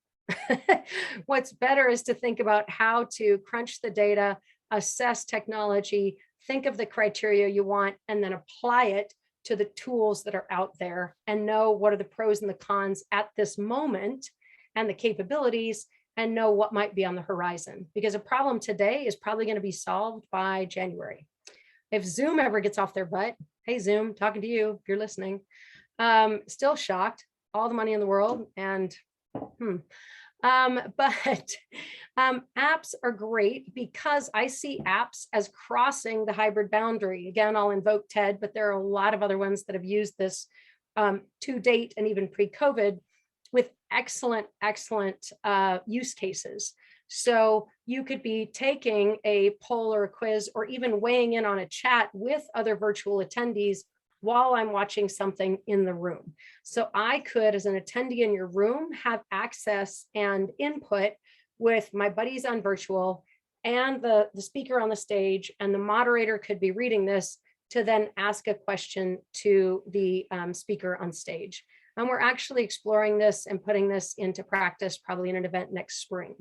What's better is to think about how to crunch the data, assess technology, think of the criteria you want, and then apply it to the tools that are out there and know what are the pros and the cons at this moment and the capabilities, and know what might be on the horizon, because a problem today is probably going to be solved by January. If Zoom ever gets off their butt, hey Zoom, talking to you if you're listening, still shocked, all the money in the world. And but apps are great because I see apps as crossing the hybrid boundary. Again, I'll invoke TED, but there are a lot of other ones that have used this to date and even pre-COVID with excellent use cases. So you could be taking a poll or a quiz or even weighing in on a chat with other virtual attendees while I'm watching something in the room. So I could, as an attendee in your room, have access and input with my buddies on virtual and the speaker on the stage, and the moderator could be reading this to then ask a question to the speaker on stage. And we're actually exploring this and putting this into practice probably in an event next spring.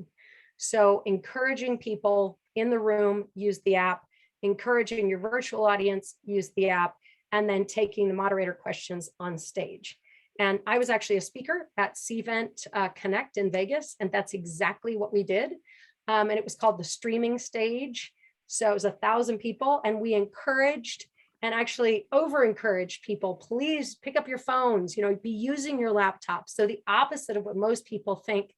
So encouraging people in the room, use the app, encouraging your virtual audience, use the app, and then taking the moderator questions on stage. And I was actually a speaker at Cvent Connect in Vegas, and that's exactly what we did. And it was called the streaming stage. So it was 1,000 people, and we encouraged and actually over-encouraged people, please pick up your phones, be using your laptops. So the opposite of what most people think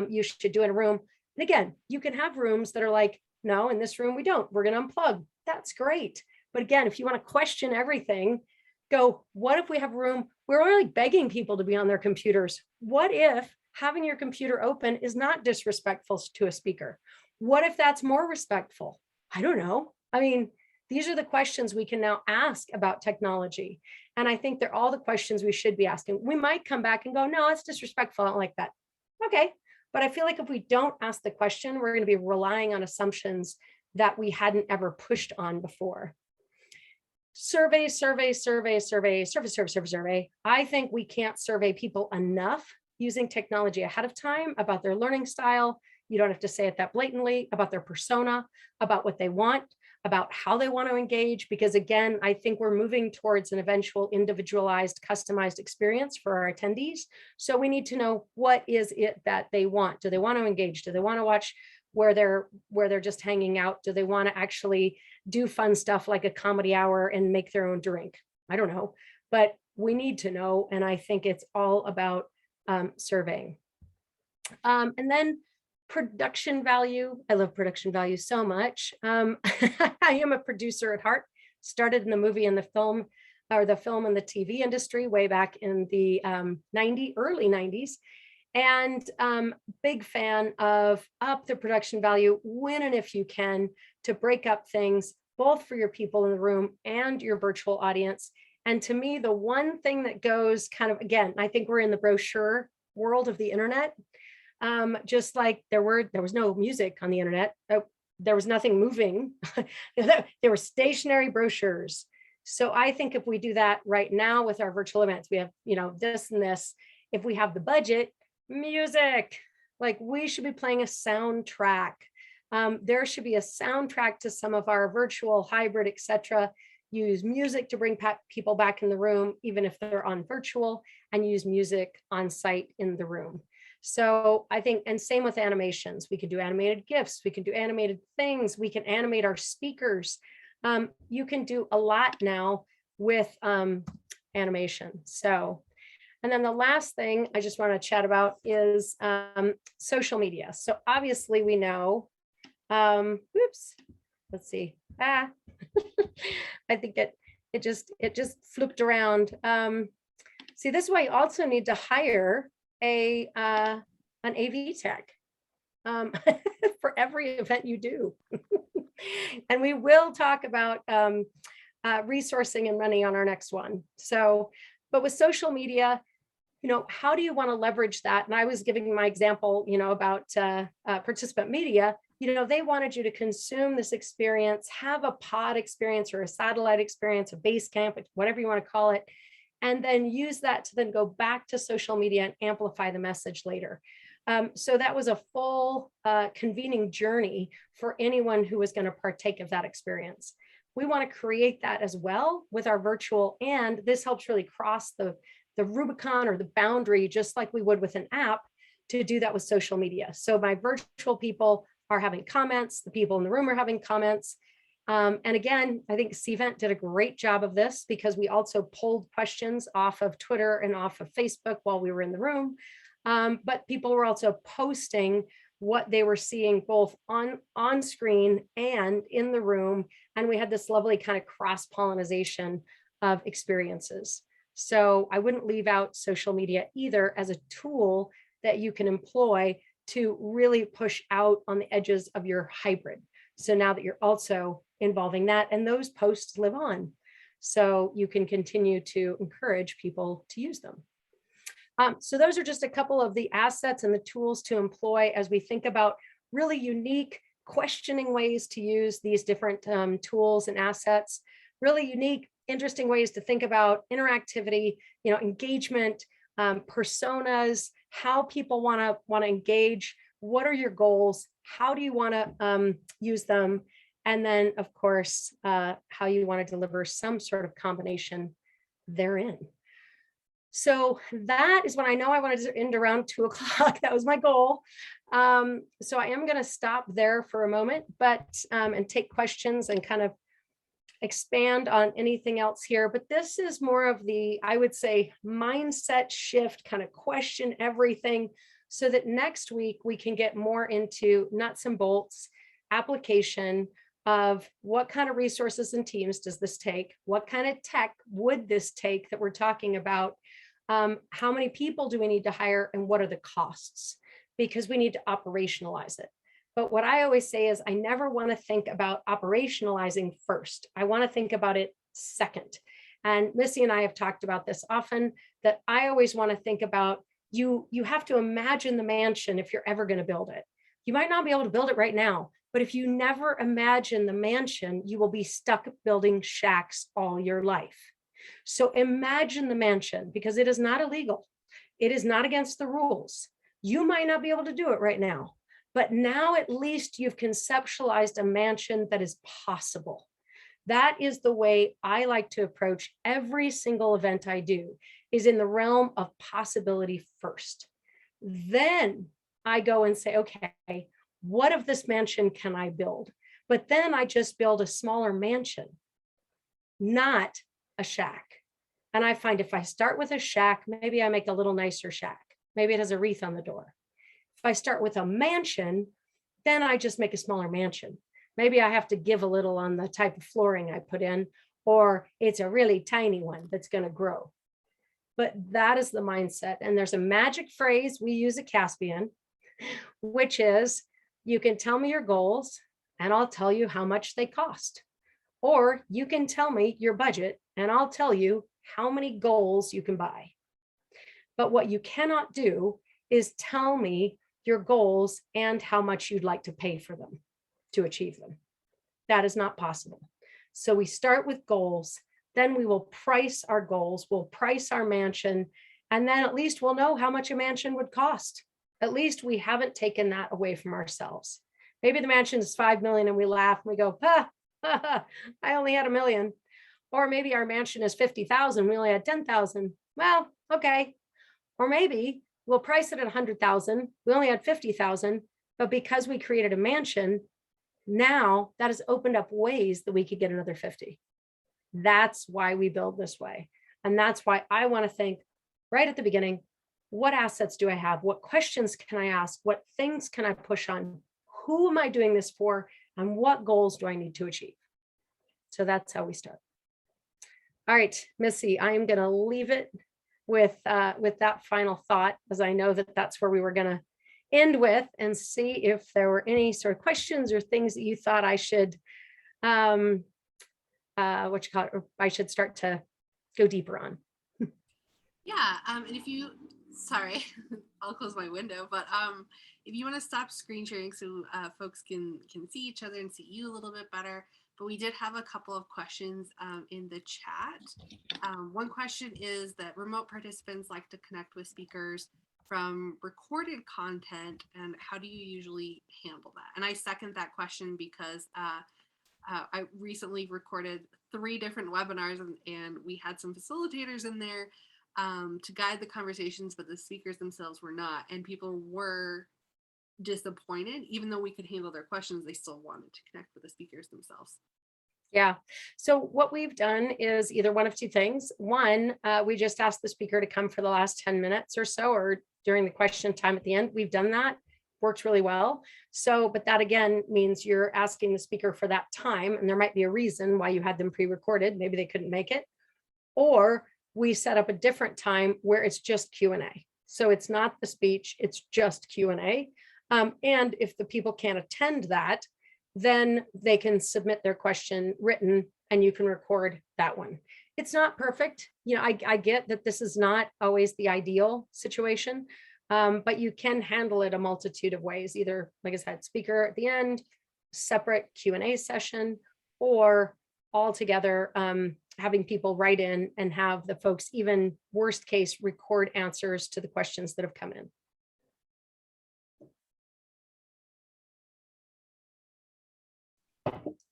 you should do in a room. And again, you can have rooms that are like, no, in this room we don't, we're going to unplug. That's great. But again, if you want to question everything, go, what if we have room? We're really begging people to be on their computers. What if having your computer open is not disrespectful to a speaker? What if that's more respectful? I don't know. I mean, these are the questions we can now ask about technology. And I think they're all the questions we should be asking. We might come back and go, no, it's disrespectful. I don't like that. Okay. But I feel like if we don't ask the question, we're going to be relying on assumptions that we hadn't ever pushed on before. Survey. I think we can't survey people enough using technology ahead of time about their learning style. You don't have to say it that blatantly, about their persona, about what they want, about how they want to engage, because again, I think we're moving towards an eventual individualized, customized experience for our attendees. So we need to know, what is it that they want? Do they want to engage? Do they want to watch where they're just hanging out? Do they want to actually do fun stuff like a comedy hour and make their own drink? I don't know, but we need to know. And I think it's all about surveying. And then production value. I love production value so much. I am a producer at heart, started in the movie and the film, or the film and the TV industry way back in the early 90s. And big fan of up the production value when and if you can, to break up things, both for your people in the room and your virtual audience. And to me, the one thing that goes kind of, again, I think we're in the brochure world of the internet. Just like there was no music on the internet. There was nothing moving. There were stationary brochures. So I think if we do that right now with our virtual events, we have, this and this. If we have the budget, music, like we should be playing a soundtrack. There should be a soundtrack to some of our virtual, hybrid, etc. Use music to bring people back in the room, even if they're on virtual, and use music on site in the room. So I think, and same with animations, we could do animated GIFs, we can do animated things, we can animate our speakers. You can do a lot now with animation. So, and then the last thing I just want to chat about is social media. So obviously we know, oops, let's see. I think it just flipped around. See, this is why you also need to hire an AV tech for every event you do. And we will talk about resourcing and money on our next one. So, but with social media, how do you want to leverage that? And I was giving my example, about participant media. They wanted you to consume this experience, have a pod experience or a satellite experience, a base camp, whatever you want to call it, and then use that to then go back to social media and amplify the message later. So that was a full convening journey for anyone who was going to partake of that experience. We want to create that as well with our virtual, and this helps really cross the Rubicon or the boundary, just like we would with an app, to do that with social media. So my virtual people are having comments, the people in the room are having comments. And again, I think CVent did a great job of this because we also pulled questions off of Twitter and off of Facebook while we were in the room. But people were also posting what they were seeing both on screen and in the room. And we had this lovely kind of cross-pollination of experiences. So I wouldn't leave out social media either as a tool that you can employ to really push out on the edges of your hybrid. So now that you're also involving that, and those posts live on, so you can continue to encourage people to use them. So those are just a couple of the assets and the tools to employ as we think about really unique questioning ways to use these different tools and assets, really unique, interesting ways to think about interactivity, engagement, personas, how people want to engage, what are your goals, how do you want to use them, and then of course how you want to deliver some sort of combination therein. So that is when I know I wanted to end around 2 o'clock. That was my goal. So I am going to stop there for a moment, but and take questions and kind of expand on anything else here. But this is more of the, I would say, mindset shift, kind of question everything, so that next week we can get more into nuts and bolts application of what kind of resources and teams does this take? What kind of tech would this take that we're talking about? How many people do we need to hire, and what are the costs? Because we need to operationalize it. But what I always say is I never want to think about operationalizing first. I want to think about it second. And Missy and I have talked about this often, that I always want to think about you have to imagine the mansion if you're ever going to build it. You might not be able to build it right now, but if you never imagine the mansion, you will be stuck building shacks all your life. So imagine the mansion, because it is not illegal. It is not against the rules. You might not be able to do it right now, but now at least you've conceptualized a mansion that is possible. That is the way I like to approach every single event I do, is in the realm of possibility first. Then I go and say, okay, what of this mansion can I build? But then I just build a smaller mansion, not a shack. And I find if I start with a shack, maybe I make a little nicer shack. Maybe it has a wreath on the door. If I start with a mansion, then I just make a smaller mansion. Maybe I have to give a little on the type of flooring I put in, or it's a really tiny one that's going to grow. But that is the mindset. And there's a magic phrase we use at Caspian, which is, you can tell me your goals and I'll tell you how much they cost. Or you can tell me your budget and I'll tell you how many goals you can buy. But what you cannot do is tell me your goals and how much you'd like to pay for them to achieve them. That is not possible. So we start with goals, then we will price our goals, we'll price our mansion, and then at least we'll know how much a mansion would cost. At least we haven't taken that away from ourselves. Maybe the mansion is 5 million and we laugh and we go, I only had 1 million. Or maybe our mansion is 50,000, we only had 10,000. Well, okay. Or maybe we'll price it at 100,000, we only had 50,000, but because we created a mansion, now that has opened up ways that we could get another 50. That's why we build this way. And that's why I want to think right at the beginning, what assets do I have? What questions can I ask? What things can I push on? Who am I doing this for? And what goals do I need to achieve? So that's how we start. All right, Missy, I am going to leave it with that final thought, as I know that that's where we were going to end with, and see if there were any sort of questions or things that you thought I should I should start to go deeper on. Yeah, and if you, sorry, I'll close my window, but if you want to stop screen sharing so folks can see each other and see you a little bit better. But we did have a couple of questions in the chat. One question is that remote participants like to connect with speakers from recorded content, and how do you usually handle that? And I second that question because I recently recorded 3 different webinars, and we had some facilitators in there to guide the conversations, but the speakers themselves were not, and people were disappointed. Even though we could handle their questions, they still wanted to connect with the speakers themselves. Yeah. So what we've done is either one of 2 things. One, we just asked the speaker to come for the last 10 minutes or so, or during the question time at the end. We've done that. Works really well. So, but that again means you're asking the speaker for that time, and there might be a reason why you had them pre-recorded. Maybe they couldn't make it. Or we set up a different time where it's just Q&A. So it's not the speech, it's just Q&A. And if the people can't attend that, then they can submit their question written and you can record that one. It's not perfect. You know, I get that this is not always the ideal situation, but you can handle it a multitude of ways, either, like I said, speaker at the end, separate Q&A session, or all together, having people write in and have the folks, even worst case, record answers to the questions that have come in.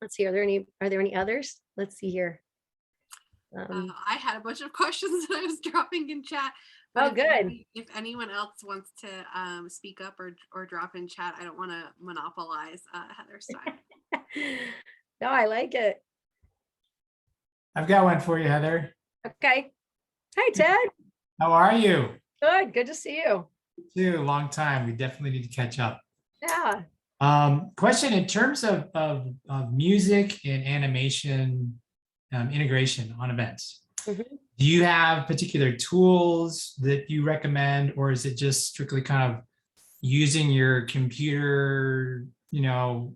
Let's see, are there any others? Let's see here. I had a bunch of questions that I was dropping in chat. Oh, good. If anyone else wants to speak up or drop in chat, I don't want to monopolize Heather's time. No, I like it. I've got one for you, Heather. Okay. Hi, Ted. How are you? Good to see you. Too, long time. We definitely need to catch up. Yeah. Question in terms of music and animation integration on events. Mm-hmm. Do you have particular tools that you recommend, or is it just strictly kind of using your computer, you know,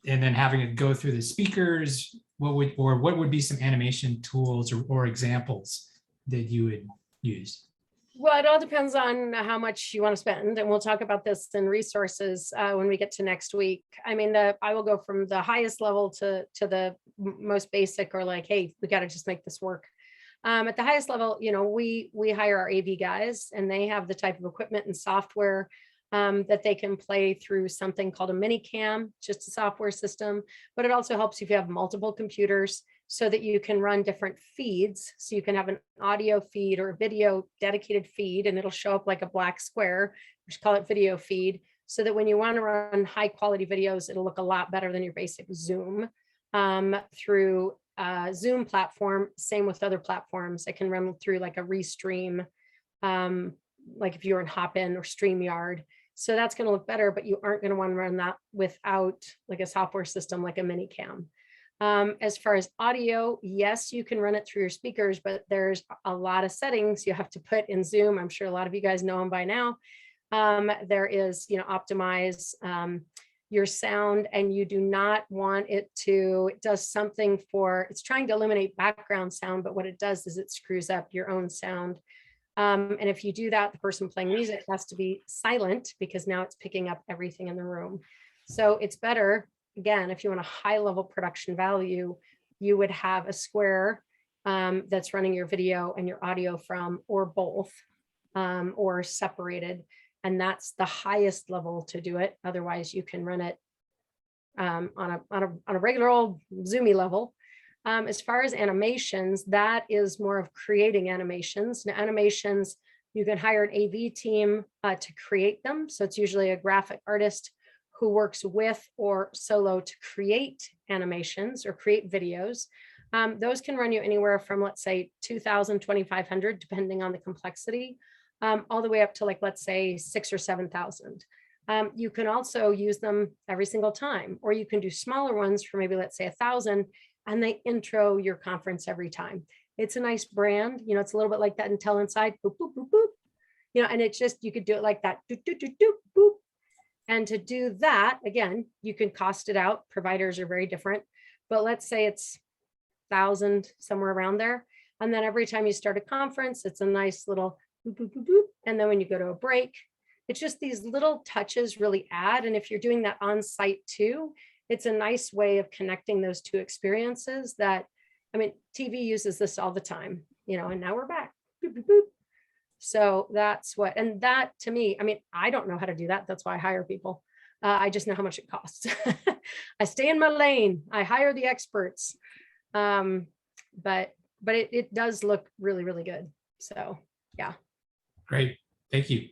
and then having it go through the speakers? What would be some animation tools or examples that you would use? Well, it all depends on how much you want to spend, and we'll talk about this in resources when we get to next week. I mean, I will go from the highest level to the most basic, or like, hey, we got to just make this work. At the highest level, you know, we hire our AV guys, and they have the type of equipment and software that they can play through something called a mini cam, just a software system, but it also helps if you have multiple computers, so that you can run different feeds. So you can have an audio feed or a video dedicated feed, and it'll show up like a black square. We should call it video feed, so that when you want to run high quality videos, it'll look a lot better than your basic Zoom through Zoom platform. Same with other platforms. It can run through like a Restream, like if you're in Hopin or StreamYard. So that's going to look better, but you aren't going to want to run that without like a software system like a mini cam. As far as audio, yes, you can run it through your speakers, but there's a lot of settings you have to put in Zoom. I'm sure a lot of you guys know them by now. There is, you know, optimize. your sound and you do not want it to, it does something for, it's trying to eliminate background sound, but what it does is it screws up your own sound. And if you do that, the person playing music has to be silent because now it's picking up everything in the room. So it's better, again, if you want a high level production value, you would have a square that's running your video and your audio from, or both, or separated. And that's the highest level to do it. Otherwise, you can run it on a regular old Zoomy level. As far as animations, that is more of creating animations. Now, animations, you can hire an AV team to create them. So it's usually a graphic artist who works with or solo to create animations or create videos. Those can run you anywhere from, let's say, 2,000, 2,500, depending on the complexity, all the way up to, like, let's say 6,000 or 7,000. You can also use them every single time, or you can do smaller ones for maybe, let's say 1,000, and they intro your conference every time. It's a nice brand, you know, it's a little bit like that Intel Inside, boop, boop, boop, boop, you know, and it's just, you could do it like that, doop, doop, doop, doop, boop. And to do that, again, you can cost it out. Providers are very different, but let's say it's 1,000, somewhere around there. And then every time you start a conference, it's a nice little boop, boop, boop, boop. And then when you go to a break, it's just these little touches really add. And if you're doing that on site too, it's a nice way of connecting those two experiences that, I mean, TV uses this all the time, you know, and now we're back. Boop, boop, boop. So that's what, and that to me, I mean, I don't know how to do that. That's why I hire people. I just know how much it costs. I stay in my lane. I hire the experts. But it does look really, really good. So yeah. Great. Thank you.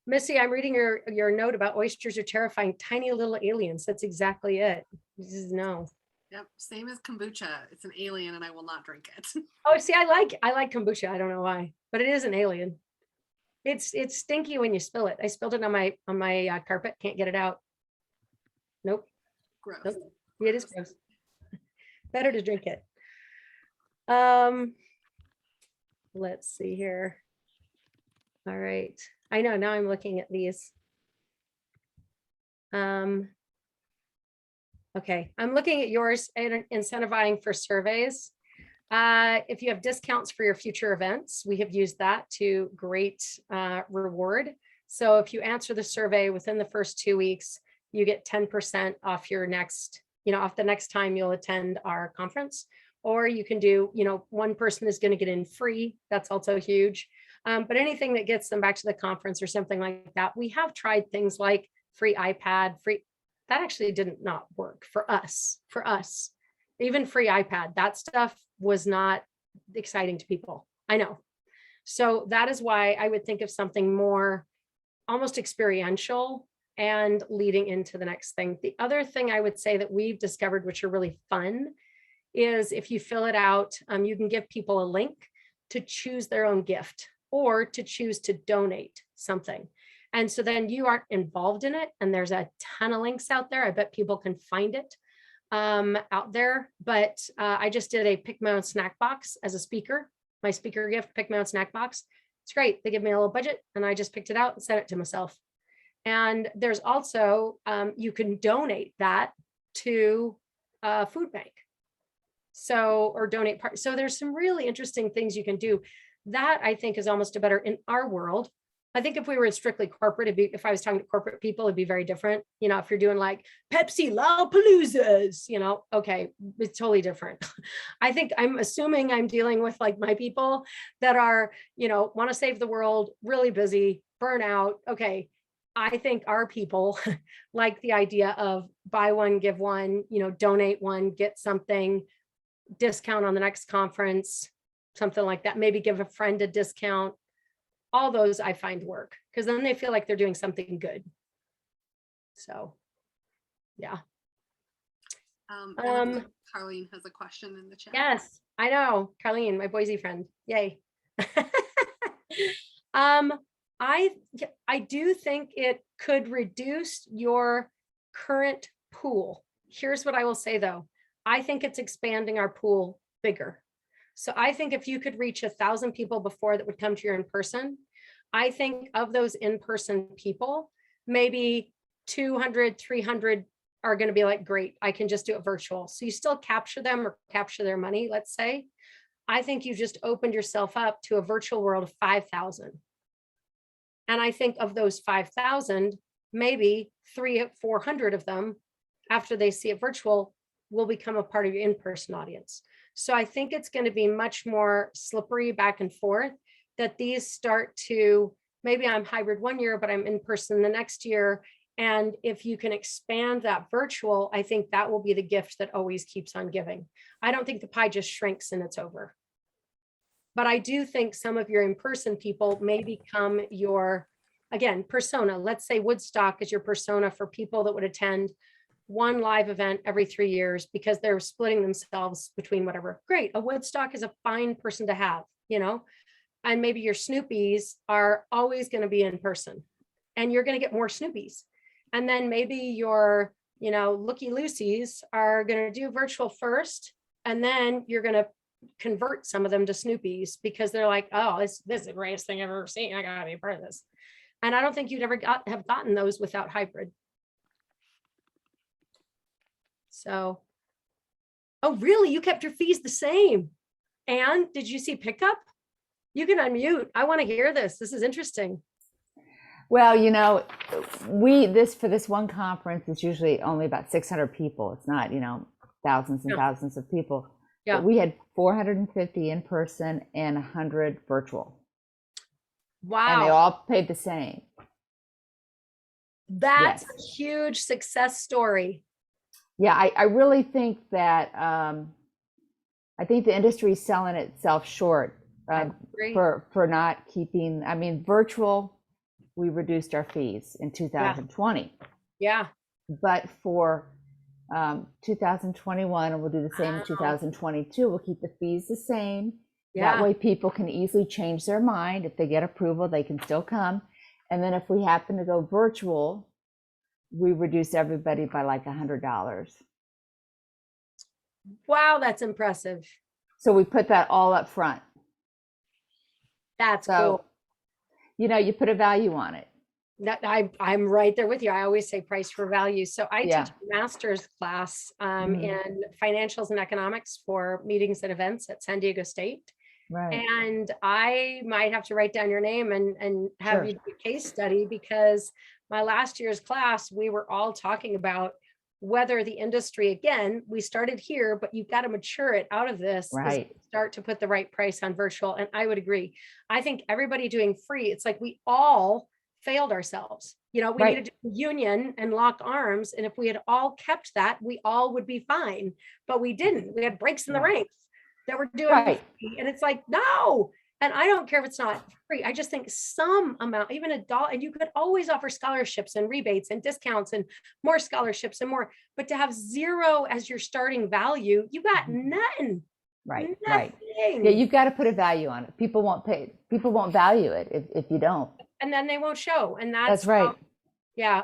Missy, I'm reading your note about oysters are terrifying, tiny little aliens. That's exactly it. This is no. Yep, same as kombucha. It's an alien, and I will not drink it. Oh, see, I like kombucha. I don't know why, but it is an alien. It's stinky when you spill it. I spilled it on my carpet. Can't get it out. Nope. Gross. Nope. It is gross. Better to drink it. Let's see here. All right. I know, now I'm looking at these. Okay, I'm looking at yours and incentivizing for surveys. If you have discounts for your future events, we have used that to great reward. So if you answer the survey within the first 2 weeks, you get 10% off your next, you know, off the next time you'll attend our conference. Or you can do, you know, one person is going to get in free. That's also huge. But anything that gets them back to the conference or something like that. We have tried things like free iPad, free, that actually did not work for us, even free iPad, that stuff was not exciting to people. I know. So that is why I would think of something more almost experiential and leading into the next thing. The other thing I would say that we've discovered, which are really fun, is if you fill it out, you can give people a link to choose their own gift or to choose to donate something. And so then you aren't involved in it. And there's a ton of links out there. I bet people can find it out there. But I just did a pick my own snack box as a speaker, my speaker gift, pick my own snack box. It's great. They give me a little budget and I just picked it out and sent it to myself. And there's also, you can donate that to a food bank. So, or donate part. So there's some really interesting things you can do. That I think is almost a better in our world. I think if we were strictly corporate, it'd be, if I was talking to corporate people, it'd be very different. You know, if you're doing like Pepsi Lollapaloozas, you know, okay, it's totally different. I think I'm assuming I'm dealing with like my people that are, you know, want to save the world, really busy, burnout. Okay. I think our people like the idea of buy one, give one, you know, donate one, get something, discount on the next conference, something like that. Maybe give a friend a discount. All those I find work because then they feel like they're doing something good. So, yeah. Carlene has a question in the chat. Yes, I know. Carlene, my Boise friend. Yay. I do think it could reduce your current pool. Here's what I will say though. I think it's expanding our pool bigger. So I think if you could reach 1,000 people before that would come to your in-person, I think of those in-person people, maybe 200, 300 are going to be like, great, I can just do it virtual. So you still capture them or capture their money, let's say. I think you just opened yourself up to a virtual world of 5,000. And I think of those 5,000, maybe 300-400 of them, after they see it virtual, will become a part of your in-person audience. So I think it's going to be much more slippery back and forth, that these start to, maybe I'm hybrid one year, but I'm in person the next year. And if you can expand that virtual, I think that will be the gift that always keeps on giving. I don't think the pie just shrinks and it's over. But I do think some of your in-person people may become your, again, persona. Let's say Woodstock is your persona for people that would attend one live event every 3 years because they're splitting themselves between whatever. Great. A Woodstock is a fine person to have, you know, and maybe your Snoopies are always going to be in person and you're going to get more Snoopies. And then maybe your, you know, Looky Loosies are going to do virtual first, and then you're going to convert some of them to Snoopies because they're like, oh, this is the greatest thing I've ever seen. I gotta be a part of this. And I don't think you'd ever have gotten those without hybrid. So, oh, really? You kept your fees the same? And did you see pickup? You can unmute. I want to hear this. This is interesting. Well, you know, for this one conference, it's usually only about 600 people. It's not, you know, thousands and thousands of people. Yeah. But we had 450 in person and 100 virtual. Wow. And they all paid the same. That's a huge success story. Yeah, I really think that I think the industry is selling itself short for not keeping. I mean, virtual, we reduced our fees in 2020. Yeah. But for 2021, and we'll do the same in 2022, we'll keep the fees the same. That way people can easily change their mind. If they get approval, they can still come. And then if we happen to go virtual, we reduce everybody by like $100. Wow, that's impressive. So we put that all up front. That's cool. You know, you put a value on it. That I'm right there with you. I always say price for value. So I teach a master's class in financials and economics for meetings and events at San Diego State. Right. And I might have to write down your name and have you do a case study, because my last year's class, we were all talking about whether the industry, again, we started here, but you've got to mature it out of this. Right. Start to put the right price on virtual. And I would agree. I think everybody doing free, it's like we all failed ourselves. You know, we needed to union and lock arms. And if we had all kept that, we all would be fine. But we didn't. We had breaks in the ranks that were doing free. And it's like, no. And I don't care if it's not free. I just think some amount, even $1, and you could always offer scholarships and rebates and discounts and more scholarships and more, but to have zero as your starting value, you got nothing. Right. Nothing. Right. Yeah. You've got to put a value on it. People won't value it if you don't. And then they won't show. And that's right.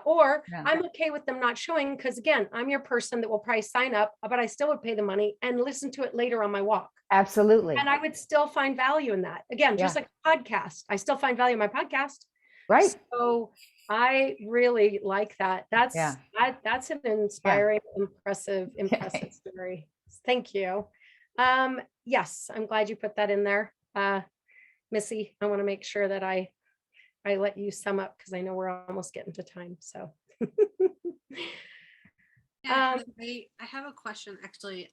Or I'm okay with them not showing, because again, I'm your person that will probably sign up, but I still would pay the money and listen to it later on my walk. Absolutely. And I would still find value in that. Again, just like a podcast, I still find value in my podcast. Right. So I really like that. That's an inspiring, impressive story. Thank you. Yes, I'm glad you put that in there. Missy, I want to make sure that I let you sum up, because I know we're almost getting to time. So I have a question actually.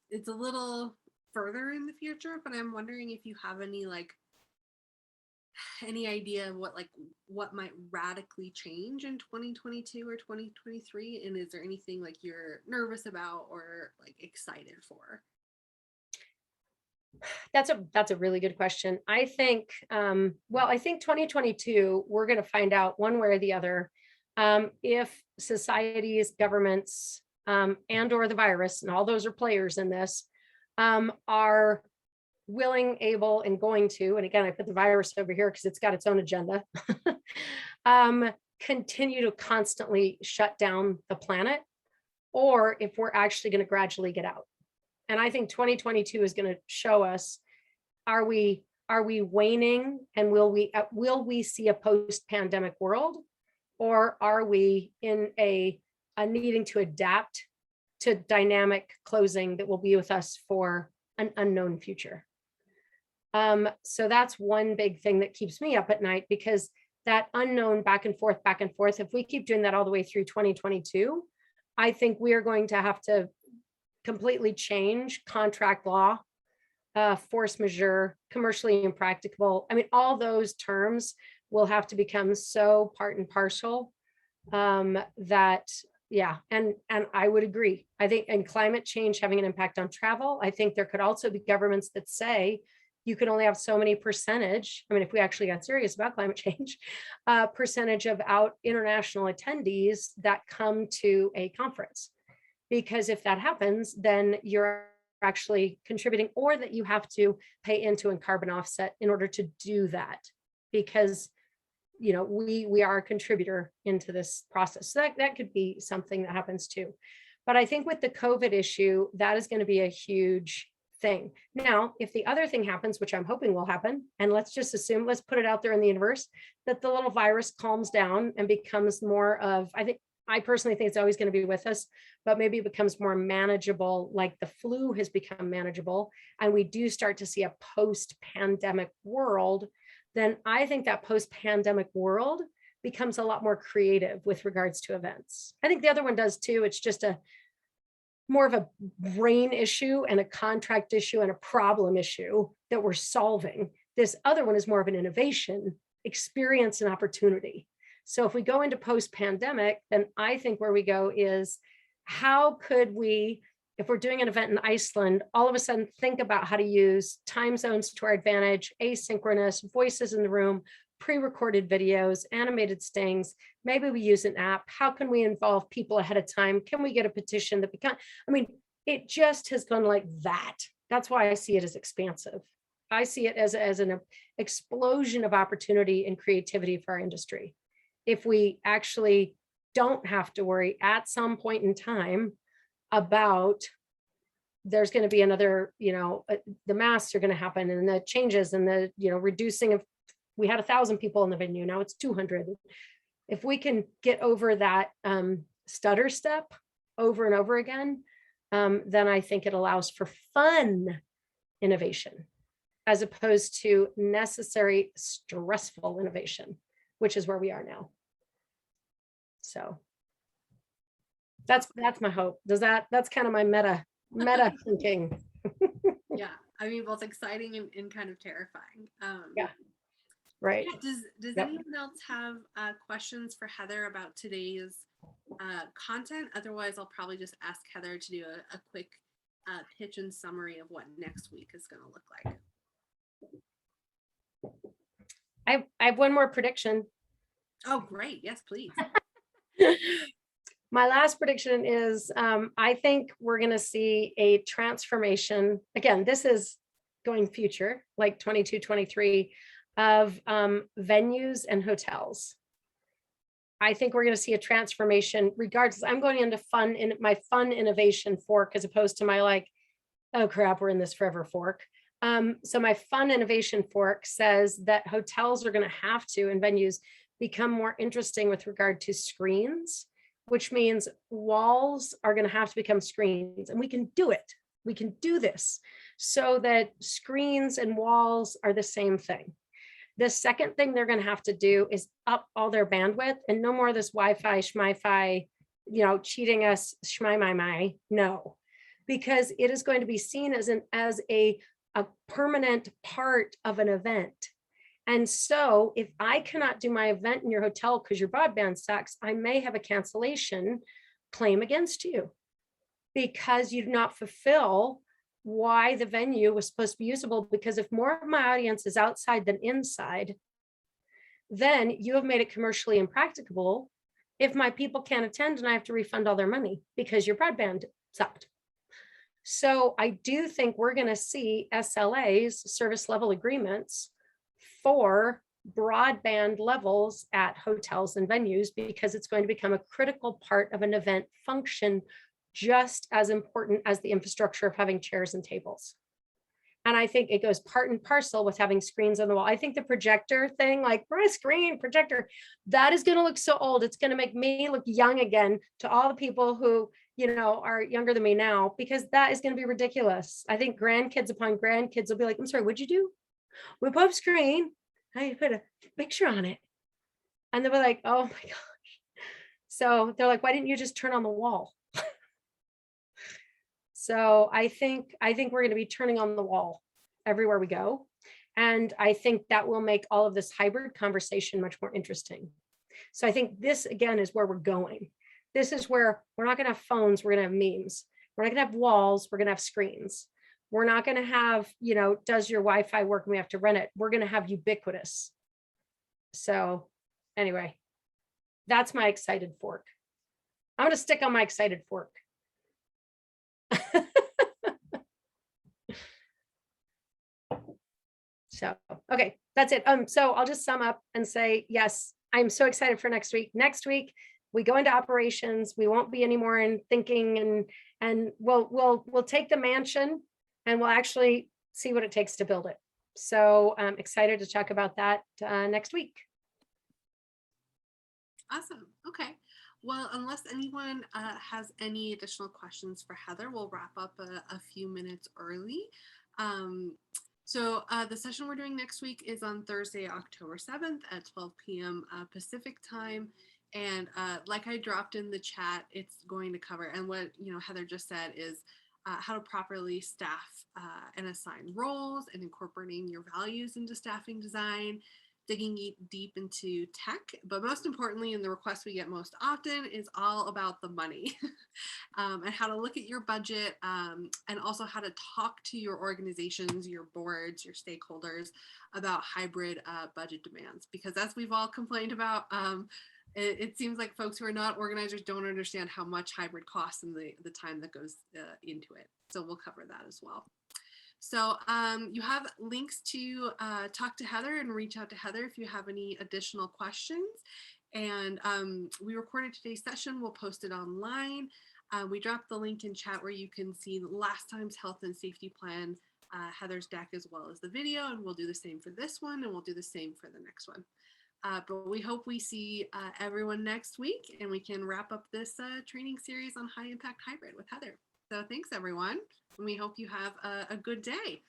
It's a little further in the future, but I'm wondering if you have any idea of what might radically change in 2022 or 2023, and is there anything like you're nervous about or like excited for? That's a really good question. I think, I think 2022, we're going to find out one way or the other if societies, governments, and or the virus, and all those are players in this, are willing, able, and going to, and again, I put the virus over here because it's got its own agenda, continue to constantly shut down the planet, or if we're actually going to gradually get out. And I think 2022 is going to show us, are we waning, and will we see a post-pandemic world, Or are we in a needing to adapt to dynamic closing that will be with us for an unknown future? So that's one big thing that keeps me up at night, because that unknown back and forth, if we keep doing that all the way through 2022, I think we are going to have to completely change contract law, force majeure, commercially impracticable. I mean, all those terms will have to become so part and parcel that, yeah, and I would agree. I think, and climate change having an impact on travel, I think there could also be governments that say you can only have so many percentage. I mean, if we actually got serious about climate change, percentage of international attendees that come to a conference. Because if that happens, then you're actually contributing, or that you have to pay into a carbon offset in order to do that, because we are a contributor into this process. So that could be something that happens too. But I think with the COVID issue, that is going to be a huge thing. Now, if the other thing happens, which I'm hoping will happen, and let's just assume, let's put it out there in the universe, that the little virus calms down and becomes more of, I personally think it's always going to be with us, but maybe it becomes more manageable, like the flu has become manageable, and we do start to see a post-pandemic world, then I think that post-pandemic world becomes a lot more creative with regards to events. I think the other one does too. It's just more of a brain issue and a contract issue and a problem issue that we're solving. This other one is more of an innovation, experience, and opportunity. So if we go into post-pandemic, then I think where we go is, how could we, if we're doing an event in Iceland, all of a sudden think about how to use time zones to our advantage, asynchronous, voices in the room, pre-recorded videos, animated stings. Maybe we use an app. How can we involve people ahead of time? Can we get a petition that it just has gone like that. That's why I see it as expansive. I see it as an explosion of opportunity and creativity for our industry. If we actually don't have to worry at some point in time about there's going to be another, the masks are going to happen, and the changes, and the, reducing of, we had 1,000 people in the venue, now it's 200. If we can get over that stutter step over and over again, then I think it allows for fun innovation as opposed to necessary stressful innovation, which is where we are now. So that's my hope. That's kind of my meta thinking. Yeah, I mean, both exciting and kind of terrifying. Yeah, right. Yeah, does anyone else have questions for Heather about today's content? Otherwise, I'll probably just ask Heather to do a quick pitch and summary of what next week is going to look like. I have one more prediction. Oh, great. Yes, please. My last prediction is I think we're going to see a transformation. Again, this is going future, like 22, 23, of venues and hotels. I think we're going to see a transformation regardless. I'm going into my fun innovation fork, as opposed to my like, oh crap, we're in this forever fork. So my fun innovation fork says that hotels are going to have to, and venues, become more interesting with regard to screens, which means walls are going to have to become screens, and we can do it. We can do this so that screens and walls are the same thing. The second thing they're going to have to do is up all their bandwidth, and no more of this Wi-Fi, schmi-fi, cheating us, schmi-my-my. No, because it is going to be seen as a permanent part of an event. And so if I cannot do my event in your hotel because your broadband sucks, I may have a cancellation claim against you because you do not fulfill why the venue was supposed to be usable. Because if more of my audience is outside than inside, then you have made it commercially impracticable if my people can't attend and I have to refund all their money because your broadband sucked. So I do think we're going to see SLAs, service level agreements, for broadband levels at hotels and venues, because it's going to become a critical part of an event function, just as important as the infrastructure of having chairs and tables. And I think it goes part and parcel with having screens on the wall. I think the projector thing, like my screen projector, that is going to look so old. It's going to make me look young again to all the people who, are younger than me now, because that is going to be ridiculous. I think grandkids upon grandkids will be like, I'm sorry, what'd you do? We put up screen. I put a picture on it. And they'll be like, oh my gosh. So they're like, why didn't you just turn on the wall? So I think we're going to be turning on the wall everywhere we go. And I think that will make all of this hybrid conversation much more interesting. So I think this, again, is where we're going. This is where we're not going to have phones. We're going to have memes. We're not going to have walls. We're going to have screens. We're not going to have, does your Wi-Fi work and we have to rent it? We're going to have ubiquitous. So anyway, that's my excited fork. I'm going to stick on my excited fork. So, okay, that's it. So I'll just sum up and say, yes, I'm so excited for next week. Next week, we go into operations. We won't be anymore in thinking, and we'll take the mansion and we'll actually see what it takes to build it. So I'm excited to talk about that next week. Awesome. Okay. Well, unless anyone has any additional questions for Heather, we'll wrap up a few minutes early. So the session we're doing next week is on Thursday, October 7th at 12 p.m. Pacific time. And like I dropped in the chat, it's going to cover, and what Heather just said is how to properly staff and assign roles, and incorporating your values into staffing design, digging deep into tech, but most importantly, and the request we get most often, is all about the money and how to look at your budget, and also how to talk to your organizations, your boards, your stakeholders about hybrid budget demands. Because as we've all complained about, it seems like folks who are not organizers don't understand how much hybrid costs and the time that goes into it. So we'll cover that as well. So you have links to talk to Heather and reach out to Heather if you have any additional questions. And we recorded today's session. We'll post it online. We dropped the link in chat where you can see last time's health and safety plan, Heather's deck, as well as the video. And we'll do the same for this one, and we'll do the same for the next one. But we hope we see everyone next week, and we can wrap up this training series on high impact hybrid with Heather. So thanks, everyone. And we hope you have a good day.